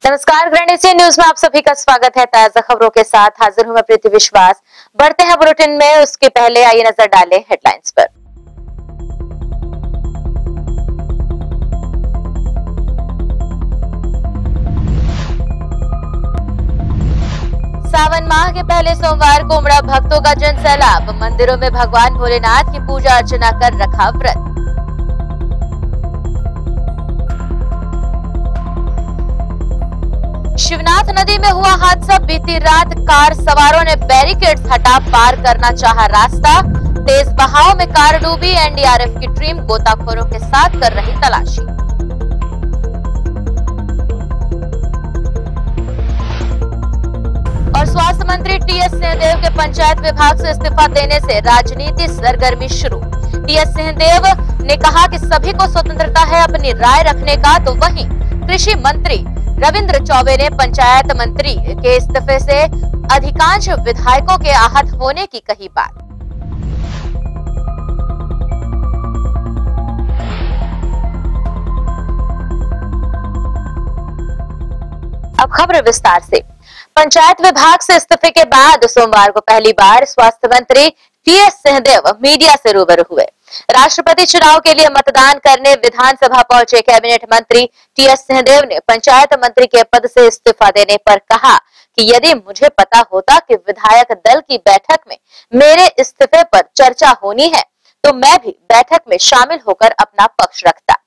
नमस्कार, grand Asia news में आप सभी का स्वागत है। ताजा खबरों के साथ हाजिर हूं मैं प्रीति विश्वास। बढ़ते हैं बुलेटिन में, उसके पहले आइए नजर डालें हेडलाइंस पर। सावन माह के पहले सोमवार को उमड़ा भक्तों का जन सैलाब। मंदिरों में भगवान भोलेनाथ की पूजा अर्चना कर रखा व्रत। शिवनाथ नदी में हुआ हादसा। बीती रात कार सवारों ने बैरिकेड्स हटा पार करना चाहा रास्ता। तेज बहाव में कार डूबी। एनडीआरएफ की टीम गोताखोरों के साथ कर रही तलाशी। और स्वास्थ्य मंत्री टीएस सिंहदेव के पंचायत विभाग से इस्तीफा देने से राजनीति सरगर्मी शुरू। टीएस सिंहदेव ने कहा कि सभी को स्वतंत्रता है अपनी राय रखने का, तो वहीं कृषि मंत्री रविंद्र चौबे ने पंचायत मंत्री के इस्तीफे से अधिकांश विधायकों के आहत होने की कही बात। अब खबर विस्तार से। पंचायत विभाग से इस्तीफे के बाद सोमवार को पहली बार स्वास्थ्य मंत्री टीएस सिंहदेव मीडिया से रूबरू हुए। राष्ट्रपति चुनाव के लिए मतदान करने विधानसभा पहुंचे कैबिनेट मंत्री टीएस सिंहदेव ने पंचायत मंत्री के पद से इस्तीफा देने पर कहा कि यदि मुझे पता होता कि विधायक दल की बैठक में मेरे इस्तीफे पर चर्चा होनी है तो मैं भी बैठक में शामिल होकर अपना पक्ष रखता।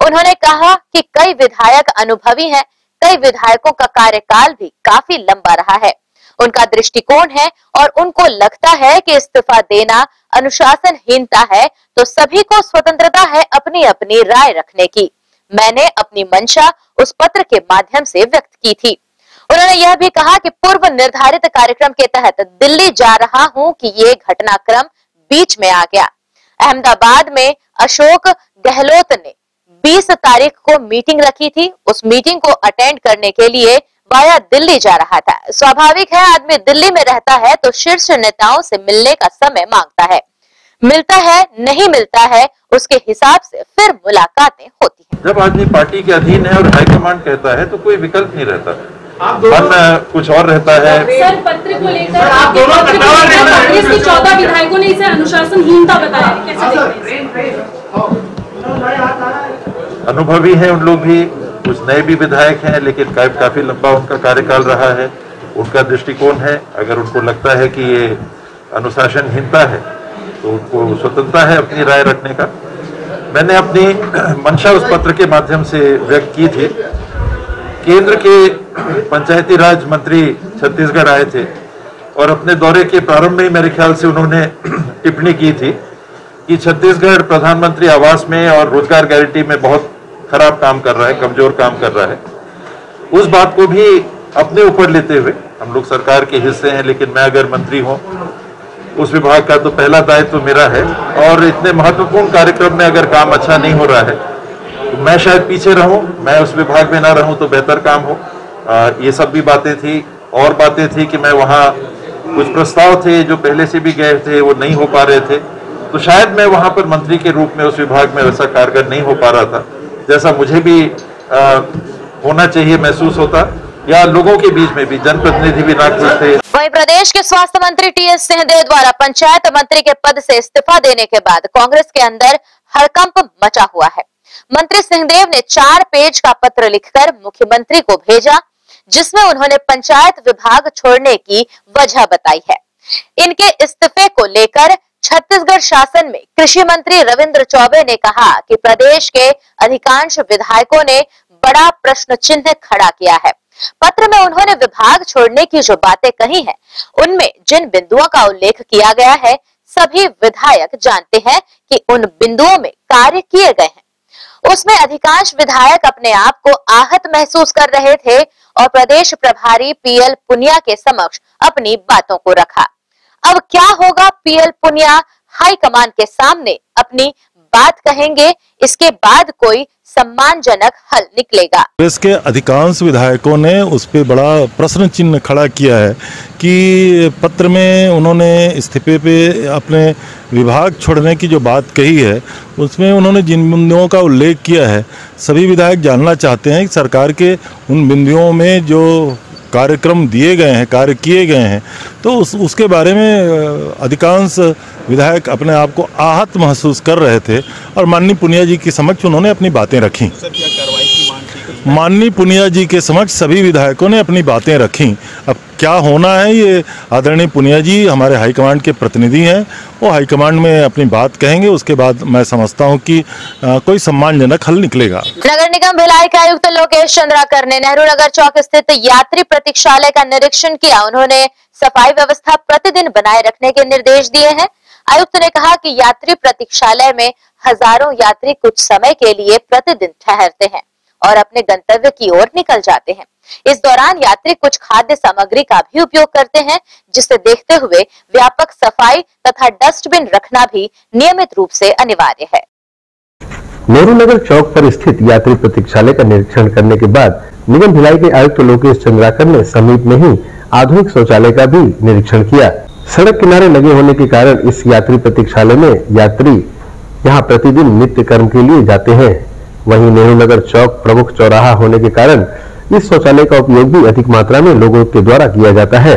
उन्होंने कहा कि कई विधायक अनुभवी हैं, कई विधायकों का कार्यकाल भी काफी लंबा रहा है, उनका दृष्टिकोण है और उनको लगता है कि इस्तीफा देना अनुशासनहीनता है, तो सभी को स्वतंत्रता है अपनी अपनी राय रखने की। मैंने अपनी मंशा उस पत्र के माध्यम से व्यक्त की थी। उन्होंने यह भी कहा कि पूर्व निर्धारित कार्यक्रम के तहत दिल्ली जा रहा हूं कि ये घटनाक्रम बीच में आ गया। अहमदाबाद में अशोक गहलोत ने 20 तारीख को मीटिंग रखी थी। उस मीटिंग को अटेंड करने के लिए वाया दिल्ली जा रहा था। स्वाभाविक है, आदमी दिल्ली में रहता है तो शीर्ष नेताओं से मिलने का समय मांगता है, मिलता है, नहीं मिलता है, उसके हिसाब से फिर मुलाकातें होती हैं। जब आदमी पार्टी के अधीन है और हाईकमांड कहता है तो कोई विकल्प नहीं रहता, कुछ और रहता है। सर, पत्र को लेकर आप दोनों कांग्रेस के 14 विधायकों ने इसे अनुशासनहीनता बताया, कैसे देखते हैं? अनुभवी हैं उन लोग भी, कुछ नए भी विधायक हैं, लेकिन काफी लंबा उनका कार्यकाल रहा है, उनका दृष्टिकोण है। अगर उनको लगता है कि ये अनुशासनहीनता है तो उनको स्वतंत्रता है अपनी राय रखने का। मैंने अपनी मंशा उस पत्र के माध्यम से व्यक्त की थी। केंद्र के पंचायती राज मंत्री छत्तीसगढ़ आए थे और अपने दौरे के प्रारंभ में ही मेरे ख्याल से उन्होंने टिप्पणी की थी कि छत्तीसगढ़ प्रधानमंत्री आवास में और रोजगार गारंटी में बहुत खराब काम कर रहा है, कमजोर काम कर रहा है। उस बात को भी अपने ऊपर लेते हुए, हम लोग सरकार के हिस्से हैं, लेकिन मैं अगर मंत्री हूं उस विभाग का तो पहला दायित्व तो मेरा है, और इतने महत्वपूर्ण कार्यक्रम में अगर काम अच्छा नहीं हो रहा है तो मैं शायद पीछे रहूं, मैं उस विभाग में ना रहूं तो बेहतर काम हो। ये सब भी बातें थी। और बातें थी कि मैं वहाँ कुछ प्रस्ताव थे जो पहले से भी गए थे, वो नहीं हो पा रहे थे, तो शायद मैं वहाँ पर मंत्री के रूप में उस विभाग में वैसा कारगर नहीं हो पा रहा था जैसा मुझे भी होना चाहिए महसूस होता, या लोगों के बीच में भी जनप्रतिनिधि भी ना खुश थे। वहीं प्रदेश के स्वास्थ्य मंत्री टीएस सिंहदेव द्वारा पंचायत मंत्री के पद से इस्तीफा देने के बाद कांग्रेस के अंदर हड़कंप मचा हुआ है। मंत्री सिंहदेव ने 4 पेज का पत्र लिखकर मुख्यमंत्री को भेजा, जिसमें उन्होंने पंचायत विभाग छोड़ने की वजह बताई है। इनके इस्तीफे को लेकर छत्तीसगढ़ शासन में कृषि मंत्री रविंद्र चौबे ने कहा कि प्रदेश के अधिकांश विधायकों ने बड़ा प्रश्न चिन्ह खड़ा किया है। पत्र में उन्होंने विभाग छोड़ने की जो बातें कही हैं, उनमें जिन बिंदुओं का उल्लेख किया गया है, सभी विधायक जानते हैं कि उन बिंदुओं में कार्य किए गए हैं। उसमें अधिकांश विधायक अपने आप को आहत महसूस कर रहे थे और प्रदेश प्रभारी पीएल पुनिया के समक्ष अपनी बातों को रखा। अब क्या होगा? पीएल पुनिया हाईकमान के सामने अपनी बात कहेंगे, इसके बाद कोई सम्मानजनक हल निकलेगा। कांग्रेस के अधिकांश विधायकों ने उस पर बड़ा प्रश्न चिन्ह खड़ा किया है कि पत्र में उन्होंने इस्तीफे पे अपने विभाग छोड़ने की जो बात कही है उसमें उन्होंने जिन बिंदुओं का उल्लेख किया है, सभी विधायक जानना चाहते हैं कि सरकार के उन बिंदुओं में जो कार्यक्रम दिए गए हैं, कार्य किए गए हैं, तो उसके बारे में अधिकांश विधायक अपने आप को आहत महसूस कर रहे थे और माननीय पुनिया जी के समक्ष उन्होंने अपनी बातें रखी। सर, क्या कार्रवाई की मांग की? माननीय पुनिया जी के समक्ष सभी विधायकों ने अपनी बातें रखी। अब क्या होना है, ये आदरणीय पुनिया जी हमारे हाईकमांड के प्रतिनिधि हैं, वो हाईकमांड में अपनी बात कहेंगे। उसके बाद मैं समझता हूं कि कोई सम्मानजनक हल निकलेगा। नगर निगम भिलाई के आयुक्त लोकेश चंद्राकर ने नेहरू नगर चौक स्थित यात्री प्रतीक्षालय का निरीक्षण किया। उन्होंने सफाई व्यवस्था प्रतिदिन बनाए रखने के निर्देश दिए हैं। आयुक्त ने कहा कि यात्री प्रतीक्षालय में हजारों यात्री कुछ समय के लिए प्रतिदिन ठहरते हैं और अपने गंतव्य की ओर निकल जाते हैं। इस दौरान यात्री कुछ खाद्य सामग्री का भी उपयोग करते हैं, जिसे देखते हुए व्यापक सफाई तथा डस्टबिन रखना भी नियमित रूप से अनिवार्य है। नेहरू नगर चौक पर स्थित यात्री प्रतीक्षालय का निरीक्षण करने के बाद निगम भिलाई के आयुक्त लोकेश चंद्राकर ने समीप में ही आधुनिक शौचालय का भी निरीक्षण किया। सड़क किनारे लगे होने के कारण इस यात्री प्रतीक्षालय में यात्री यहां प्रतिदिन नित्य कर्म के लिए जाते हैं। वहीं नेहरू नगर चौक प्रमुख चौराहा होने के कारण इस शौचालय का उपयोग भी अधिक मात्रा में लोगों के द्वारा किया जाता है।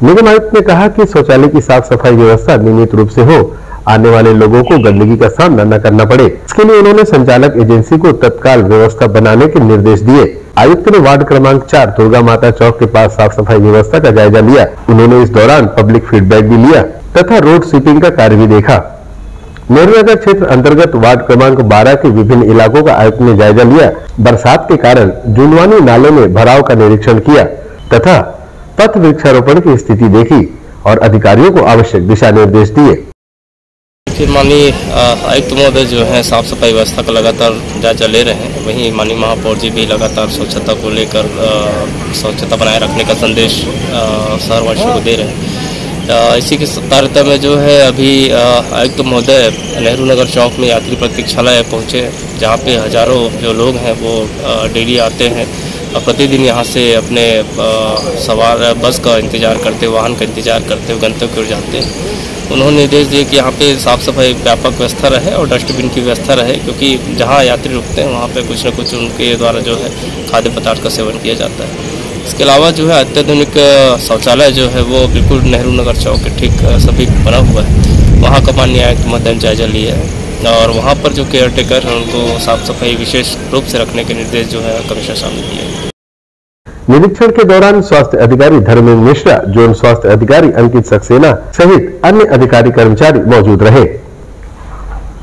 निगम आयुक्त ने कहा कि शौचालय की साफ सफाई व्यवस्था नियमित रूप से हो, आने वाले लोगों को गंदगी का सामना न करना पड़े। इसके लिए उन्होंने संचालक एजेंसी को तत्काल व्यवस्था बनाने के निर्देश दिए। आयुक्त ने वार्ड क्रमांक 4 दुर्गा माता चौक के पास साफ सफाई व्यवस्था का जायजा लिया। उन्होंने इस दौरान पब्लिक फीडबैक भी लिया तथा रोड स्वीपिंग का कार्य भी देखा। नेहरू नगर क्षेत्र अंतर्गत वार्ड क्रमांक 12 के विभिन्न इलाकों का आयुक्त ने जायजा लिया। बरसात के कारण जुनवानी नाले में भराव का निरीक्षण किया तथा पथ वृक्षारोपण की स्थिति देखी और अधिकारियों को आवश्यक दिशा निर्देश दिए। माननीय आयुक्त महोदय जो है साफ सफाई व्यवस्था का लगातार जायजा ले रहे हैं। वहीं माननीय महापौर जी भी लगातार स्वच्छता को लेकर स्वच्छता बनाए रखने का संदेश शहरवासियों को दे रहे हैं। इसी के तारतम्य में जो है अभी आयुक्त महोदय नेहरू नगर चौक में यात्री प्रतीक्षालय पहुँचे, जहाँ पे हजारों जो लोग हैं वो डेली आते हैं और प्रतिदिन यहाँ से अपने सवार बस का इंतज़ार करते, वाहन का इंतज़ार करते हुए गंतव्य की ओर जाते हैं। उन्होंने निर्देश दिए कि यहाँ पे साफ़ सफाई व्यापक व्यवस्था रहे और डस्टबिन की व्यवस्था रहे, क्योंकि जहाँ यात्री रुकते हैं वहाँ पे कुछ न कुछ उनके द्वारा जो है खाद्य पदार्थ का सेवन किया जाता है। इसके अलावा जो है अत्याधुनिक शौचालय जो है वो बिल्कुल नेहरू नगर चौक के ठीक सभी बना हुआ है। वहाँ का माननीय आयुक्त महोदय जायजा लिया है और वहाँ पर जो केयर टेकर हैं उनको साफ सफाई विशेष रूप से रखने के निर्देश जो है कमिश्नर साहब ने दिए हैं। निरीक्षण के दौरान स्वास्थ्य अधिकारी धर्मेंद्र मिश्रा, जोन स्वास्थ्य अधिकारी अंकित सक्सेना सहित अन्य अधिकारी कर्मचारी मौजूद रहे।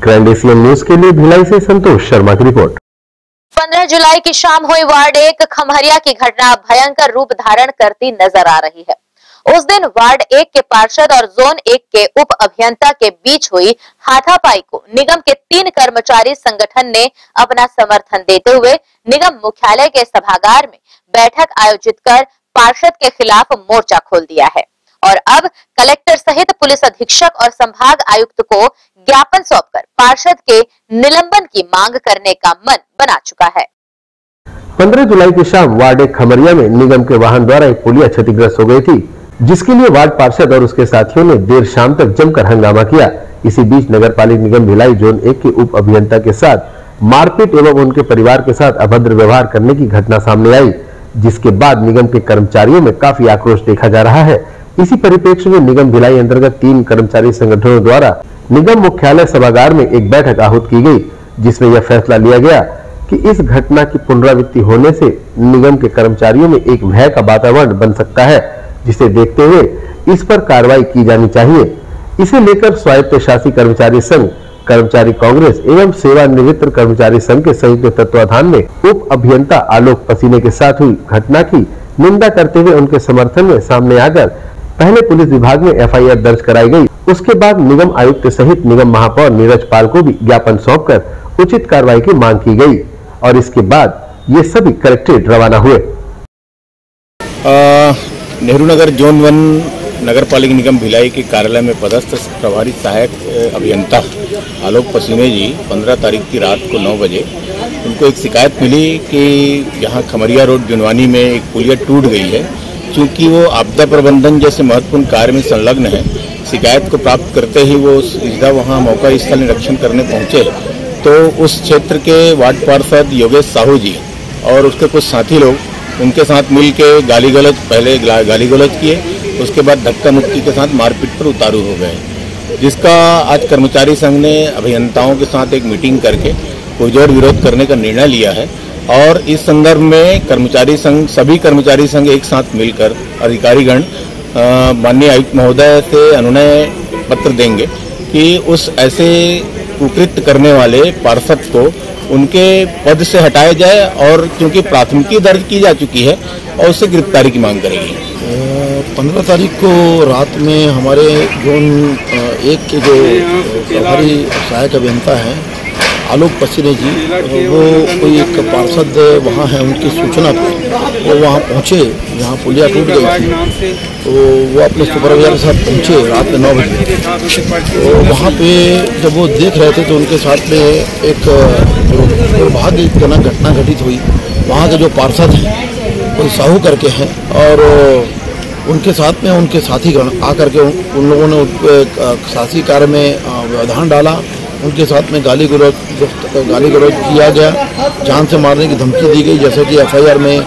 ग्रैंड एशियन न्यूज के लिए भिलाई से संतोष शर्मा की रिपोर्ट। 15 जुलाई की शाम हुई वार्ड 1 खमहरिया की घटना भयंकर रूप धारण करती नजर आ रही है। उस दिन वार्ड 1 के पार्षद और जोन 1 के उप अभियंता के बीच हुई हाथापाई को निगम के 3 कर्मचारी संगठन ने अपना समर्थन देते हुए निगम मुख्यालय के सभागार में बैठक आयोजित कर पार्षद के खिलाफ मोर्चा खोल दिया है और अब कलेक्टर सहित पुलिस अधीक्षक और संभाग आयुक्त को ज्ञापन सौंपकर पार्षद के निलंबन की मांग करने का मन बना चुका है। 15 जुलाई की शाम वार्ड 1 खमरिया में निगम के वाहन द्वारा एक पुलिया क्षतिग्रस्त हो गई थी, जिसके लिए वार्ड पार्षद और उसके साथियों ने देर शाम तक जमकर हंगामा किया। इसी बीच नगर पालिक निगम भिलाई जोन 1 के उप अभियंता के साथ मारपीट एवं उनके परिवार के साथ अभद्र व्यवहार करने की घटना सामने आई, जिसके बाद निगम के कर्मचारियों में काफी आक्रोश देखा जा रहा है। इसी परिप्रेक्ष्य में निगम भिलाई अंतर्गत 3 कर्मचारी संगठनों द्वारा निगम मुख्यालय सभागार में एक बैठक आहूत की गई, जिसमें यह फैसला लिया गया कि इस घटना की पुनरावृत्ति होने से निगम के कर्मचारियों में एक भय का वातावरण बन सकता है, जिसे देखते हुए इस पर कार्रवाई की जानी चाहिए। इसे लेकर स्वायत्त शासी कर्मचारी संघ, कर्मचारी कांग्रेस एवं सेवानिवृत्त कर्मचारी संघ के संयुक्त तत्वाधान में उप अभियंता आलोक पसीने के साथ हुई घटना की निंदा करते हुए उनके समर्थन में सामने आकर पहले पुलिस विभाग में एफआईआर दर्ज कराई गई। उसके बाद निगम आयुक्त सहित निगम महापौर नीरज पाल को भी ज्ञापन सौंपकर उचित कार्रवाई की मांग की गई और इसके बाद ये सभी कलेक्ट्रेट रवाना हुए। नेहरू नगर जोन 1 नगर पालिका निगम भिलाई के कार्यालय में पदस्थ प्रभारी सहायक अभियंता आलोक पसीने जी 15 तारीख की रात को 9 बजे उनको एक शिकायत मिली कि यहाँ खमरिया रोड जुनवानी में एक पुलिया टूट गई है। चूँकि वो आपदा प्रबंधन जैसे महत्वपूर्ण कार्य में संलग्न है, शिकायत को प्राप्त करते ही वो सीधा वहाँ मौका स्थल निरीक्षण करने पहुँचे तो उस क्षेत्र के वार्ड पार्षद योगेश साहू जी और उसके कुछ साथी लोग उनके साथ मिल के पहले गाली गलौज किए, उसके बाद धक्का मुक्की के साथ मारपीट पर उतारू हो गए, जिसका आज कर्मचारी संघ ने अभियंताओं के साथ एक मीटिंग करके पुरजोर विरोध करने का निर्णय लिया है। और इस संदर्भ में सभी कर्मचारी संघ एक साथ मिलकर अधिकारीगण माननीय आयुक्त महोदय से अनुनय पत्र देंगे कि उस ऐसे कुकृत्य करने वाले पार्षद को उनके पद से हटाया जाए और क्योंकि प्राथमिकी दर्ज की जा चुकी है और उससे गिरफ्तारी की मांग करेगी। 15 तारीख को रात में हमारे जोन एक के जो प्रभारी सहायक अभियंता हैं आलोक पसीने जी, वो कोई एक पार्षद वहाँ है, उनकी सूचना पर वो वहाँ पहुँचे जहाँ पुलिया टूट गई थी। तो वो अपने सुपरवाइजर के साथ पहुँचे रात में 9 बजे। तो वहाँ पे जब वो देख रहे थे तो उनके साथ में एक दुर्भाग्यजनक घटना घटित हुई। वहाँ के जो पार्षद हैं कोई साहू करके हैं और उनके साथ में उनके साथीगण आकर के उन लोगों ने शासी कार्य में व्यवधान डाला, उनके साथ में गाली गलौज किया गया, जान से मारने की धमकी दी गई जैसे कि एफआईआर में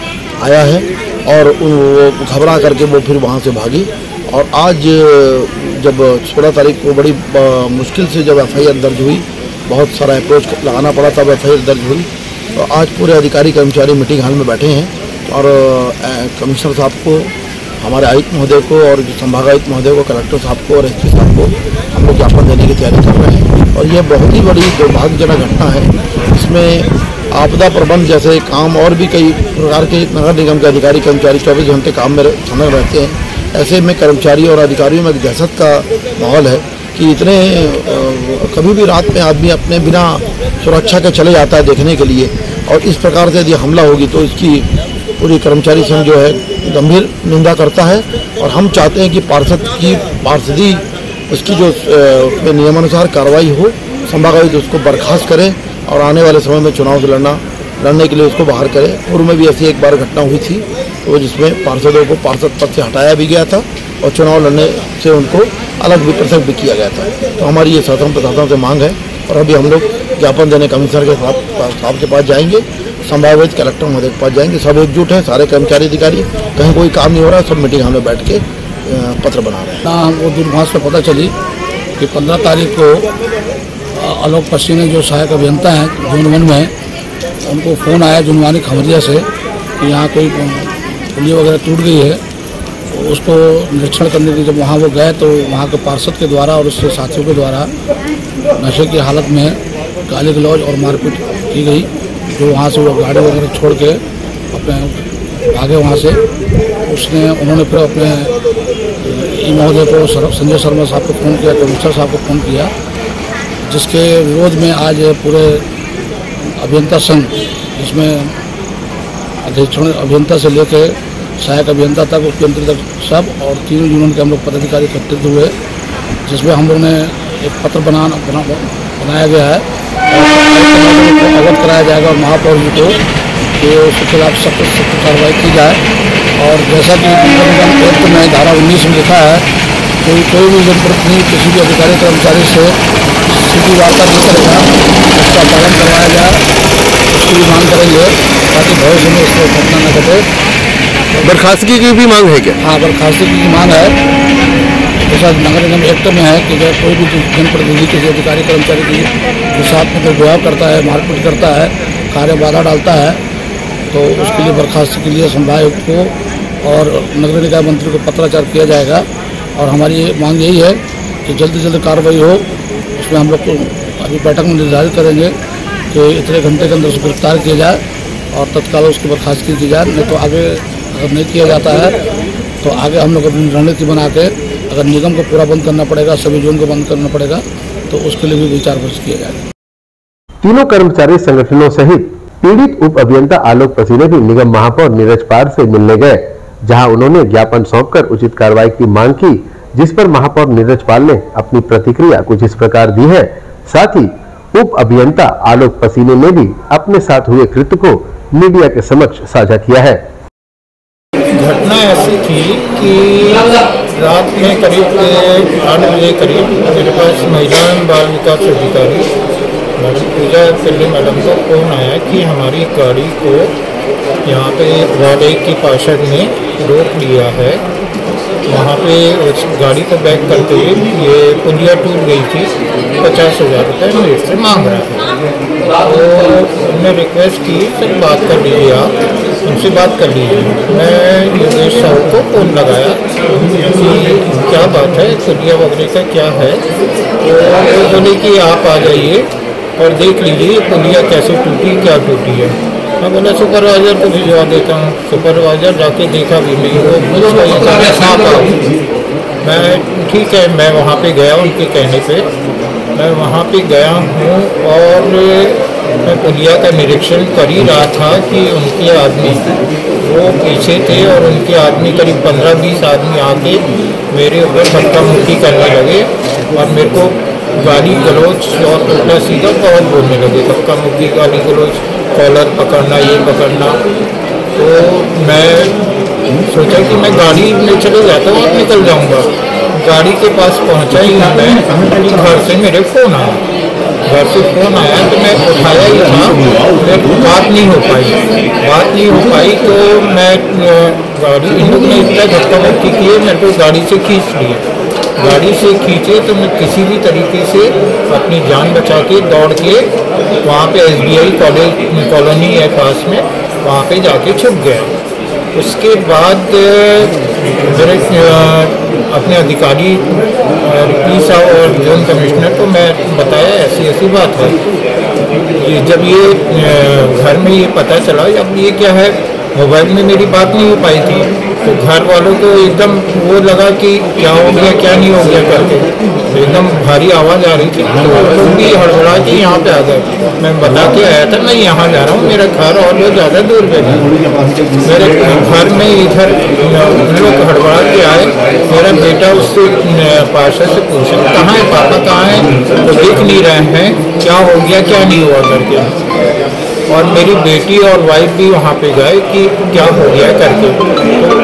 आया है। और वो घबरा करके वो फिर वहाँ से भागी। और आज जब 16 तारीख को बड़ी मुश्किल से जब एफआईआर दर्ज हुई, बहुत सारा अप्रोच लगाना पड़ा तब एफआईआर दर्ज हुई। तो आज पूरे अधिकारी कर्मचारी मीटिंग हॉल में बैठे हैं और कमिश्नर साहब को, हमारे आयुक्त महोदय को और संभागायुक्त महोदय को, कलेक्टर साहब को और एसपी साहब को हम लोग ज्ञापन देने की तैयारी कर रहे हैं। और यह बहुत ही बड़ी दुर्भाग्यजनक घटना है। इसमें आपदा प्रबंध जैसे काम और भी कई प्रकार के नगर निगम के अधिकारी कर्मचारी 24 घंटे काम में समय रहते हैं। ऐसे में कर्मचारी और अधिकारियों में दहशत का माहौल है कि इतने कभी भी रात में आदमी अपने बिना सुरक्षा के चले जाता है देखने के लिए, और इस प्रकार से यदि हमला होगी तो इसकी पूरी कर्मचारी संघ जो है गंभीर निंदा करता है। और हम चाहते हैं कि पार्षदी उसकी जो नियमानुसार कार्रवाई हो, संभागायुक्त उसको बर्खास्त करे और आने वाले समय में चुनाव से लड़ने के लिए उसको बाहर करे। पूर्व में भी ऐसी एक बार घटना हुई थी तो जिसमें पार्षदों को पार्षद पद से हटाया भी गया था और चुनाव लड़ने से उनको अलग भी पृथक भी किया गया था। तो हमारी ये शासन प्रशासन से मांग है और अभी हम लोग ज्ञापन देने कमिश्नर के साहब के पास जाएंगे, संभावित कलेक्टर महोदय के पास जाएंगे। सब एकजुट है, सारे कर्मचारी अधिकारी, कहीं कोई काम नहीं हो रहा है, सब मीटिंग हमें बैठ के पत्र बना रहे हैं। हमको दूरभाष पर पता चली कि 15 तारीख को आलोक पसीने जो सहायक अभियंता हैं जोन 1 में, उनको फ़ोन आया जुनवानी खमरिया से कि यहाँ कोई पुलिया वगैरह टूट गई है। उसको निरीक्षण करने के जब वहाँ वो गए तो वहाँ के पार्षद के द्वारा और उसके साथियों के द्वारा नशे की हालत में गाली गलौज और मारपीट की गई। जो वहाँ से वो गाड़ी वगैरह छोड़ के अपने भागे वहाँ से। उन्होंने फिर अपने महोदय को, संजय शर्मा साहब को फ़ोन किया, कमिश्नर साहब को फ़ोन किया, जिसके विरोध में आज पूरे अभियंता संघ, जिसमें अधीक्षण अभियंता से लेकर सहायक अभियंता तक, उपयंत्री तक सब, और तीनों यूनियन के हम लोग पदाधिकारी एकत्रित हुए, जिसमें हम लोग ने एक पत्र बनाया गया है और अवगत कराया जाएगा और महापौर जी को कि उसके खिलाफ सख्त कार्रवाई की जाए। और जैसा कि नगर निगम एक्ट में धारा 19 में लिखा है कि कोई भी जनप्रतिनिधि किसी भी अधिकारी कर्मचारी से सीधी वार्ता नहीं करेगा, उसका पालन करवाया जाए, उसकी भी मांग करेंगे ताकि भविष्य में इसको घटना न घटे। बर्खास्तगी की भी मांग है क्या? हाँ, बर्खास्तगी की मांग है। जैसा नगर निगम एक्ट में है कि जब कोई भी जनप्रतिनिधि किसी अधिकारी कर्मचारी के साथ में दुर्व्यवहार करता है, मारपीट करता है, कार्य बाधा डालता है, तो उसके लिए बर्खास्त के लिए संभागायुक्त को और नगर निकाय मंत्री को पत्राचार किया जाएगा। और हमारी मांग यही है कि जल्द से जल्द कार्रवाई हो। उसमें हम लोग को अभी बैठक में निर्धारित करेंगे कि इतने घंटे के अंदर उसको गिरफ्तार किया जाए और तत्काल उसकी बर्खास्तगी की जाए। नहीं तो आगे अगर नहीं किया जाता है तो आगे हम लोग अपनी रणनीति बना के, अगर निगम को पूरा बंद करना पड़ेगा, सभी जोन को बंद करना पड़ेगा, तो उसके लिए भी विचार विमर्श किया जाएगा। तीनों कर्मचारी संगठनों सहित पीड़ित उप अभियंता आलोक पसीने भी निगम महापौर नीरज पार से मिलने गए, जहां उन्होंने ज्ञापन सौंपकर उचित कार्रवाई की मांग की, जिस पर महापौर नीरज पाल ने अपनी प्रतिक्रिया कुछ इस प्रकार दी है। साथ ही उप अभियंता आलोक पसीने ने भी अपने साथ हुए कृत्य को मीडिया के समक्ष साझा किया है। घटना ऐसी थी कि रात में करीब 8 बजे करीब मेरे पास महिला एवं बाल विकास अधिकारी मैडम पूजा पिल्ले मैडम का फोन आया कि हमारी गाड़ी को यहाँ पे वार्ड 1 की पार्षद ने रोक लिया है। वहाँ पे उस गाड़ी को बैक करते हुए ये पुलिया टूट गई थी, 50,000 रुपये मेरे से मांग रहा है। तो हमने रिक्वेस्ट की सर बात कर लीजिए, आप उनसे बात कर लीजिए। मैं योगेश साहू को फ़ोन लगाया कि क्या बात है, पुलिया वगैरह का क्या है। तो बोले कि आप आ जाइए और देख लीजिए पुलिया कैसे टूटी, क्या टूटी है। मैं बोला सुपरवाइज़र को भिजवा देता हूँ। सुपरवाइज़र जाके देखा भी नहीं, वो सांप आ। मैं ठीक है, मैं वहाँ पे गया उनके कहने पे, मैं वहाँ पे गया हूँ और मैं पुलिया का निरीक्षण कर ही रहा था कि उनके आदमी वो पीछे थे और उनके आदमी करीब 15-20 आदमी आके मेरे ऊपर धक्का मुक्की करने लगे और मेरे को गाली गलौज और उल्टा सीधा बहुत बोलने लगे, धक्का मुक्की, गाली गलौज, कॉलर पकड़ना, ये पकड़ना। तो मैं सोचा कि मैं गाड़ी में चले जाता हूँ और निकल जाऊँगा। गाड़ी के पास पहुँचा ही मैं, घर से मेरे फ़ोन आया। घर से फ़ोन आया तो मैं उठाया ही था, मेरे बात नहीं हो पाई। तो मैं गाड़ी, इन लोगों ने इतना धक्का मुक्की किए, मेरे को गाड़ी से खींच लिए। गाड़ी से खींचे तो मैं किसी भी तरीके से अपनी जान बचा के दौड़ के वहाँ पे SBI कॉलोनी है पास में, वहाँ पे जाके छुप गया। उसके बाद मेरे अपने अधिकारी रिपी साहब और जोन कमिश्नर को मैं बताया ऐसी बात है। ये जब ये घर में ये पता चला, अब ये क्या है, मोबाइल में मेरी बात नहीं हो पाई थी, तो घर वालों को एकदम वो लगा कि क्या हो गया क्या नहीं हो गया करके, एकदम भारी आवाज़ आ रही थी। तो लोग भी हड़बड़ा के यहाँ पे आ गए। मैं बता के आया था मैं यहाँ जा रहा हूँ, मेरा घर और वो ज़्यादा दूर पे है। मेरे घर में इधर लोग हड़बड़ा के आए। मेरा बेटा उससे पार्षद से पूछा कहाँ है पापा, कहाँ है, तो देख नहीं रहे हैं, क्या हो गया क्या नहीं हुआ करके। और मेरी बेटी और वाइफ भी वहाँ पे गए कि क्या हो गया करके। तो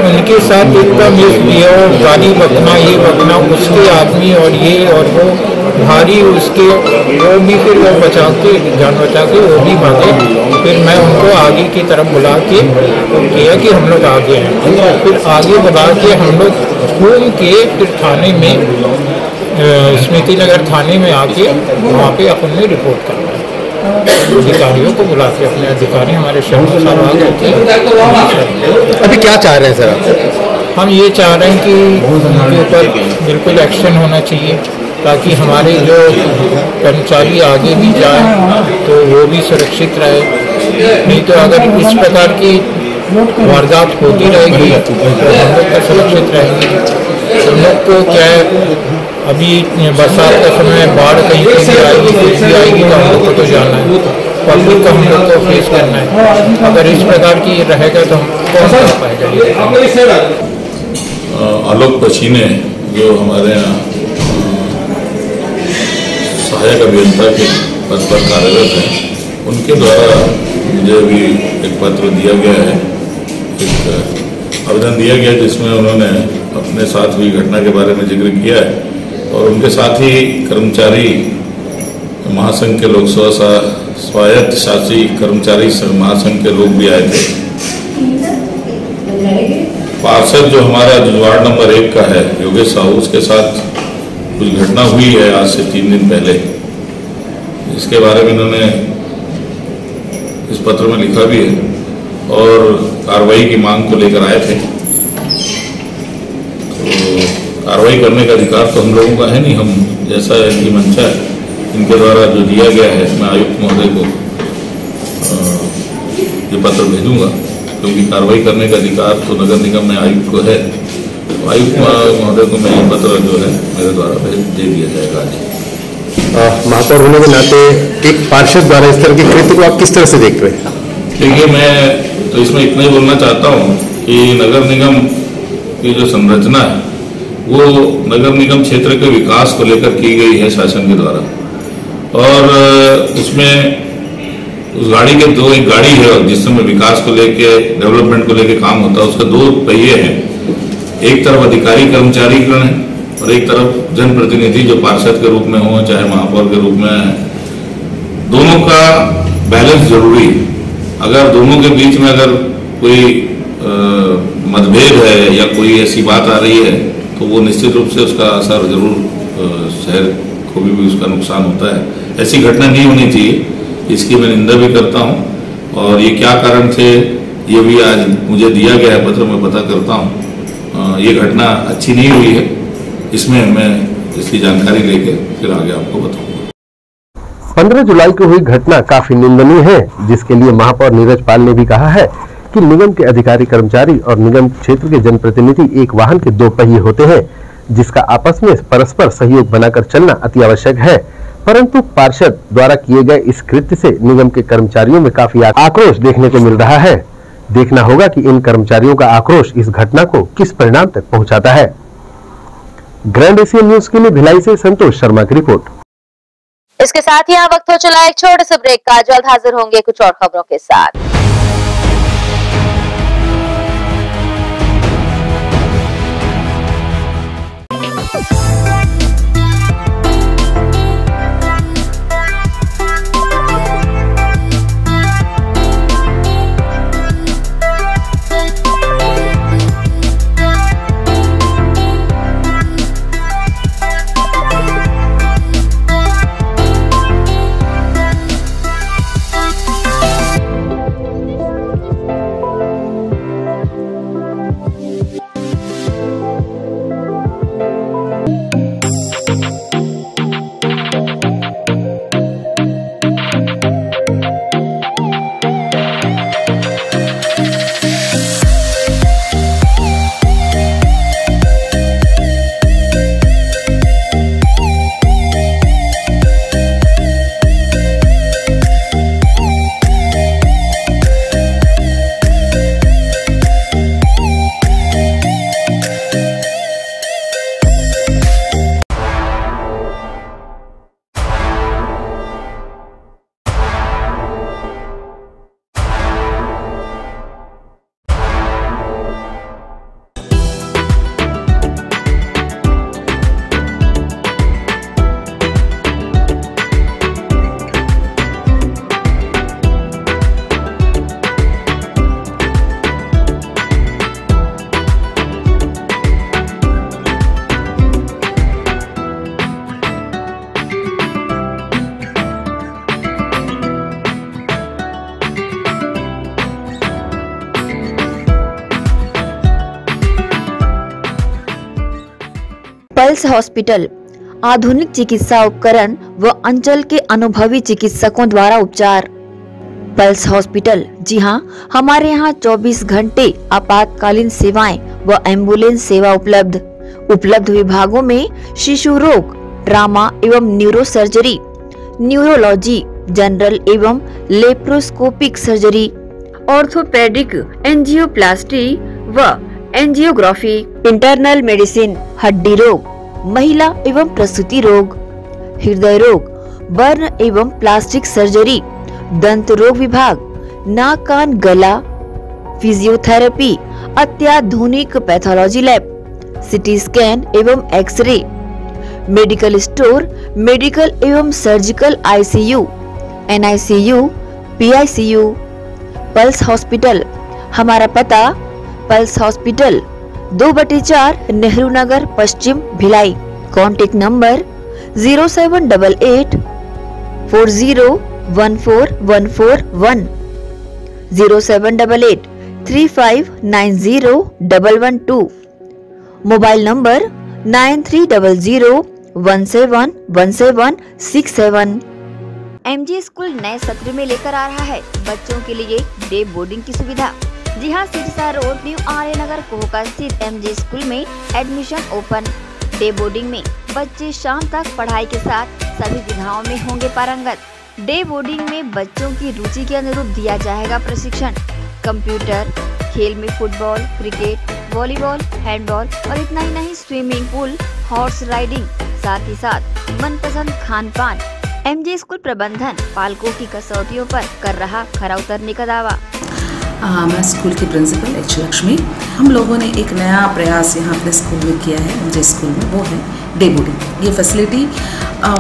उनके साथ इतना मिसबिहेव, गाली बकना, ये बकना, उसके आदमी और ये और वो भारी उसके, वो भी फिर वो बचा के जान बचा के वो भी भागे। फिर मैं उनको आगे की तरफ बुला के किया कि हम लोग आगे हैं। फिर आगे बुला के हम लोग घूम के फिर थाने में, स्मृति नगर थाने में आके वहाँ पे अपन ने रिपोर्ट करना है। अधिकारियों को बुला के, अपने अधिकारी हमारे शहर साहब आ गए थे। अभी क्या चाह रहे हैं सर आप? हम ये चाह रहे हैं कि उनके ऊपर बिल्कुल एक्शन होना चाहिए, ताकि हमारे जो कर्मचारी आगे भी जाए तो वो भी सुरक्षित रहे। नहीं तो अगर इस प्रकार की वारदात होती रहेगी तो हम लोग का सुरक्षित रहेंगे। हम लोग को क्या है, अभी बरसात का समय, बाढ़ कहीं भी आएगी तो हम लोग को तो जाना है, पब्लिक को हम लोग को फेस करना है। अगर इस प्रकार की रहेगा तो हम कौन कर पाएगा। आलोक पसीने जो हमारे यहाँ सहायक अभियंता के पद पर कार्यरत हैं, उनके द्वारा मुझे अभी एक पत्र दिया गया है, एक आवेदन दिया गया जिसमें उन्होंने अपने साथ हुई घटना के बारे में जिक्र किया है और उनके साथ ही कर्मचारी महासंघ के लोग, स्वायत्त शासी कर्मचारी महासंघ के लोग भी आए थे। पार्षद जो हमारा जो वार्ड नंबर 1 का है योगेश साहू, उसके साथ कुछ घटना हुई है आज से 3 दिन पहले। इसके बारे में इन्होंने इस पत्र में लिखा भी है और कार्रवाई की मांग को लेकर आए थे। तो कार्रवाई करने का अधिकार तो हम लोगों का है नहीं, हम जैसा इनकी मंशा है, इनके द्वारा जो दिया गया है, मैं आयुक्त महोदय को ये पत्र भेजूंगा, क्योंकि कार्रवाई करने का अधिकार तो नगर निगम में आयुक्त को है। तो आयुक्त महोदय को मैं ये पत्र जो है मेरे द्वारा दे दिया जाएगा आज। महापौर होने के नाते एक पार्षद द्वारा इस तरह के कृत्य को आप किस तरह से देख रहे हैं? देखिए, मैं तो इसमें इतना ही बोलना चाहता हूँ कि नगर निगम की जो संरचना है वो नगर निगम क्षेत्र के विकास को लेकर की गई है शासन के द्वारा, और उसमें उस गाड़ी के एक गाड़ी है जिसमें विकास को लेके, डेवलपमेंट को लेके काम होता है, उसके 2 पहिए हैं। एक तरफ अधिकारी कर्मचारी गण है और एक तरफ जनप्रतिनिधि जो पार्षद के रूप में हो चाहे महापौर के रूप में है। दोनों का बैलेंस जरूरी है। अगर दोनों के बीच में अगर कोई मतभेद है या कोई ऐसी बात आ रही है तो वो निश्चित रूप से उसका असर जरूर शहर को भी उसका नुकसान होता है। ऐसी घटना नहीं होनी चाहिए, इसकी मैं निंदा भी करता हूँ। और ये क्या कारण थे ये भी आज मुझे दिया गया है पत्र में पता करता हूँ। ये घटना अच्छी नहीं हुई है, इसमें मैं इसकी जानकारी लेकर फिर आगे आपको बताऊंगा। 15 जुलाई को हुई घटना काफी निंदनीय है, जिसके लिए महापौर नीरज पाल ने भी कहा है कि निगम के अधिकारी कर्मचारी और निगम क्षेत्र के जनप्रतिनिधि एक वाहन के 2 पहिए होते हैं, जिसका आपस में परस्पर सहयोग बनाकर चलना अति आवश्यक है। परंतु पार्षद द्वारा किए गए इस कृत्य से निगम के कर्मचारियों में काफी आक्रोश देखने को मिल रहा है। देखना होगा कि इन कर्मचारियों का आक्रोश इस घटना को किस परिणाम तक पहुंचाता है। ग्रैंड एशियन न्यूज के लिए भिलाई से संतोष शर्मा की रिपोर्ट। इसके साथ ही यहाँ वक्त हो चला एक छोटे से ब्रेक का। जल्द हाजिर होंगे कुछ और खबरों के साथ। पल्स हॉस्पिटल आधुनिक चिकित्सा उपकरण व अंचल के अनुभवी चिकित्सकों द्वारा उपचार। पल्स हॉस्पिटल, जी हाँ, हमारे यहाँ 24 घंटे आपातकालीन सेवाएं व एम्बुलेंस सेवा उपलब्ध विभागों में शिशु रोग, ट्रामा एवं न्यूरो सर्जरी, न्यूरोलॉजी, जनरल एवं लेप्रोस्कोपिक सर्जरी, ऑर्थोपेडिक, एंजियोप्लास्टी व एंजियोग्राफी, इंटरनल मेडिसिन, हड्डी रोग, महिला एवं प्रसूति रोग, हृदय रोग, बर्न एवं प्लास्टिक सर्जरी, दंत रोग विभाग, नाक कान गला, फिजियोथेरेपी, अत्याधुनिक पैथोलॉजी लैब, सिटी स्कैन एवं एक्सरे, मेडिकल स्टोर, मेडिकल एवं surgical ICU, NICU, PICU. Pulse hospital, हमारा पता पल्स हॉस्पिटल 2/4 नेहरू नगर पश्चिम Bhilai. Contact number 0788 401414 0788 35901112। Mobile number 9300171767। MG school नए सत्र में लेकर आ रहा है बच्चों के लिए डे बोर्डिंग की सुविधा। जी हाँ, सिरसा रोड, न्यू आर्य नगर, कोहका स्थित एमजी स्कूल में एडमिशन ओपन। डे बोर्डिंग में बच्चे शाम तक पढ़ाई के साथ सभी विधाओं में होंगे पारंगत। डे बोर्डिंग में बच्चों की रुचि के अनुरूप दिया जाएगा प्रशिक्षण। कंप्यूटर, खेल में फुटबॉल, क्रिकेट, वॉलीबॉल, हैंडबॉल और इतना ही नहीं स्विमिंग पूल, हॉर्स राइडिंग, साथ ही साथ मनपसंद खान पान। एमजे स्कूल प्रबंधन पालकों की कसौटियों पर कर रहा खरा उतरने का दावा। मैं स्कूल की प्रिंसिपल एच लक्ष्मी। हम लोगों ने एक नया प्रयास यहाँ अपने स्कूल में किया है, एमजे स्कूल में, वो है डे बोर्डिंग। ये फैसिलिटी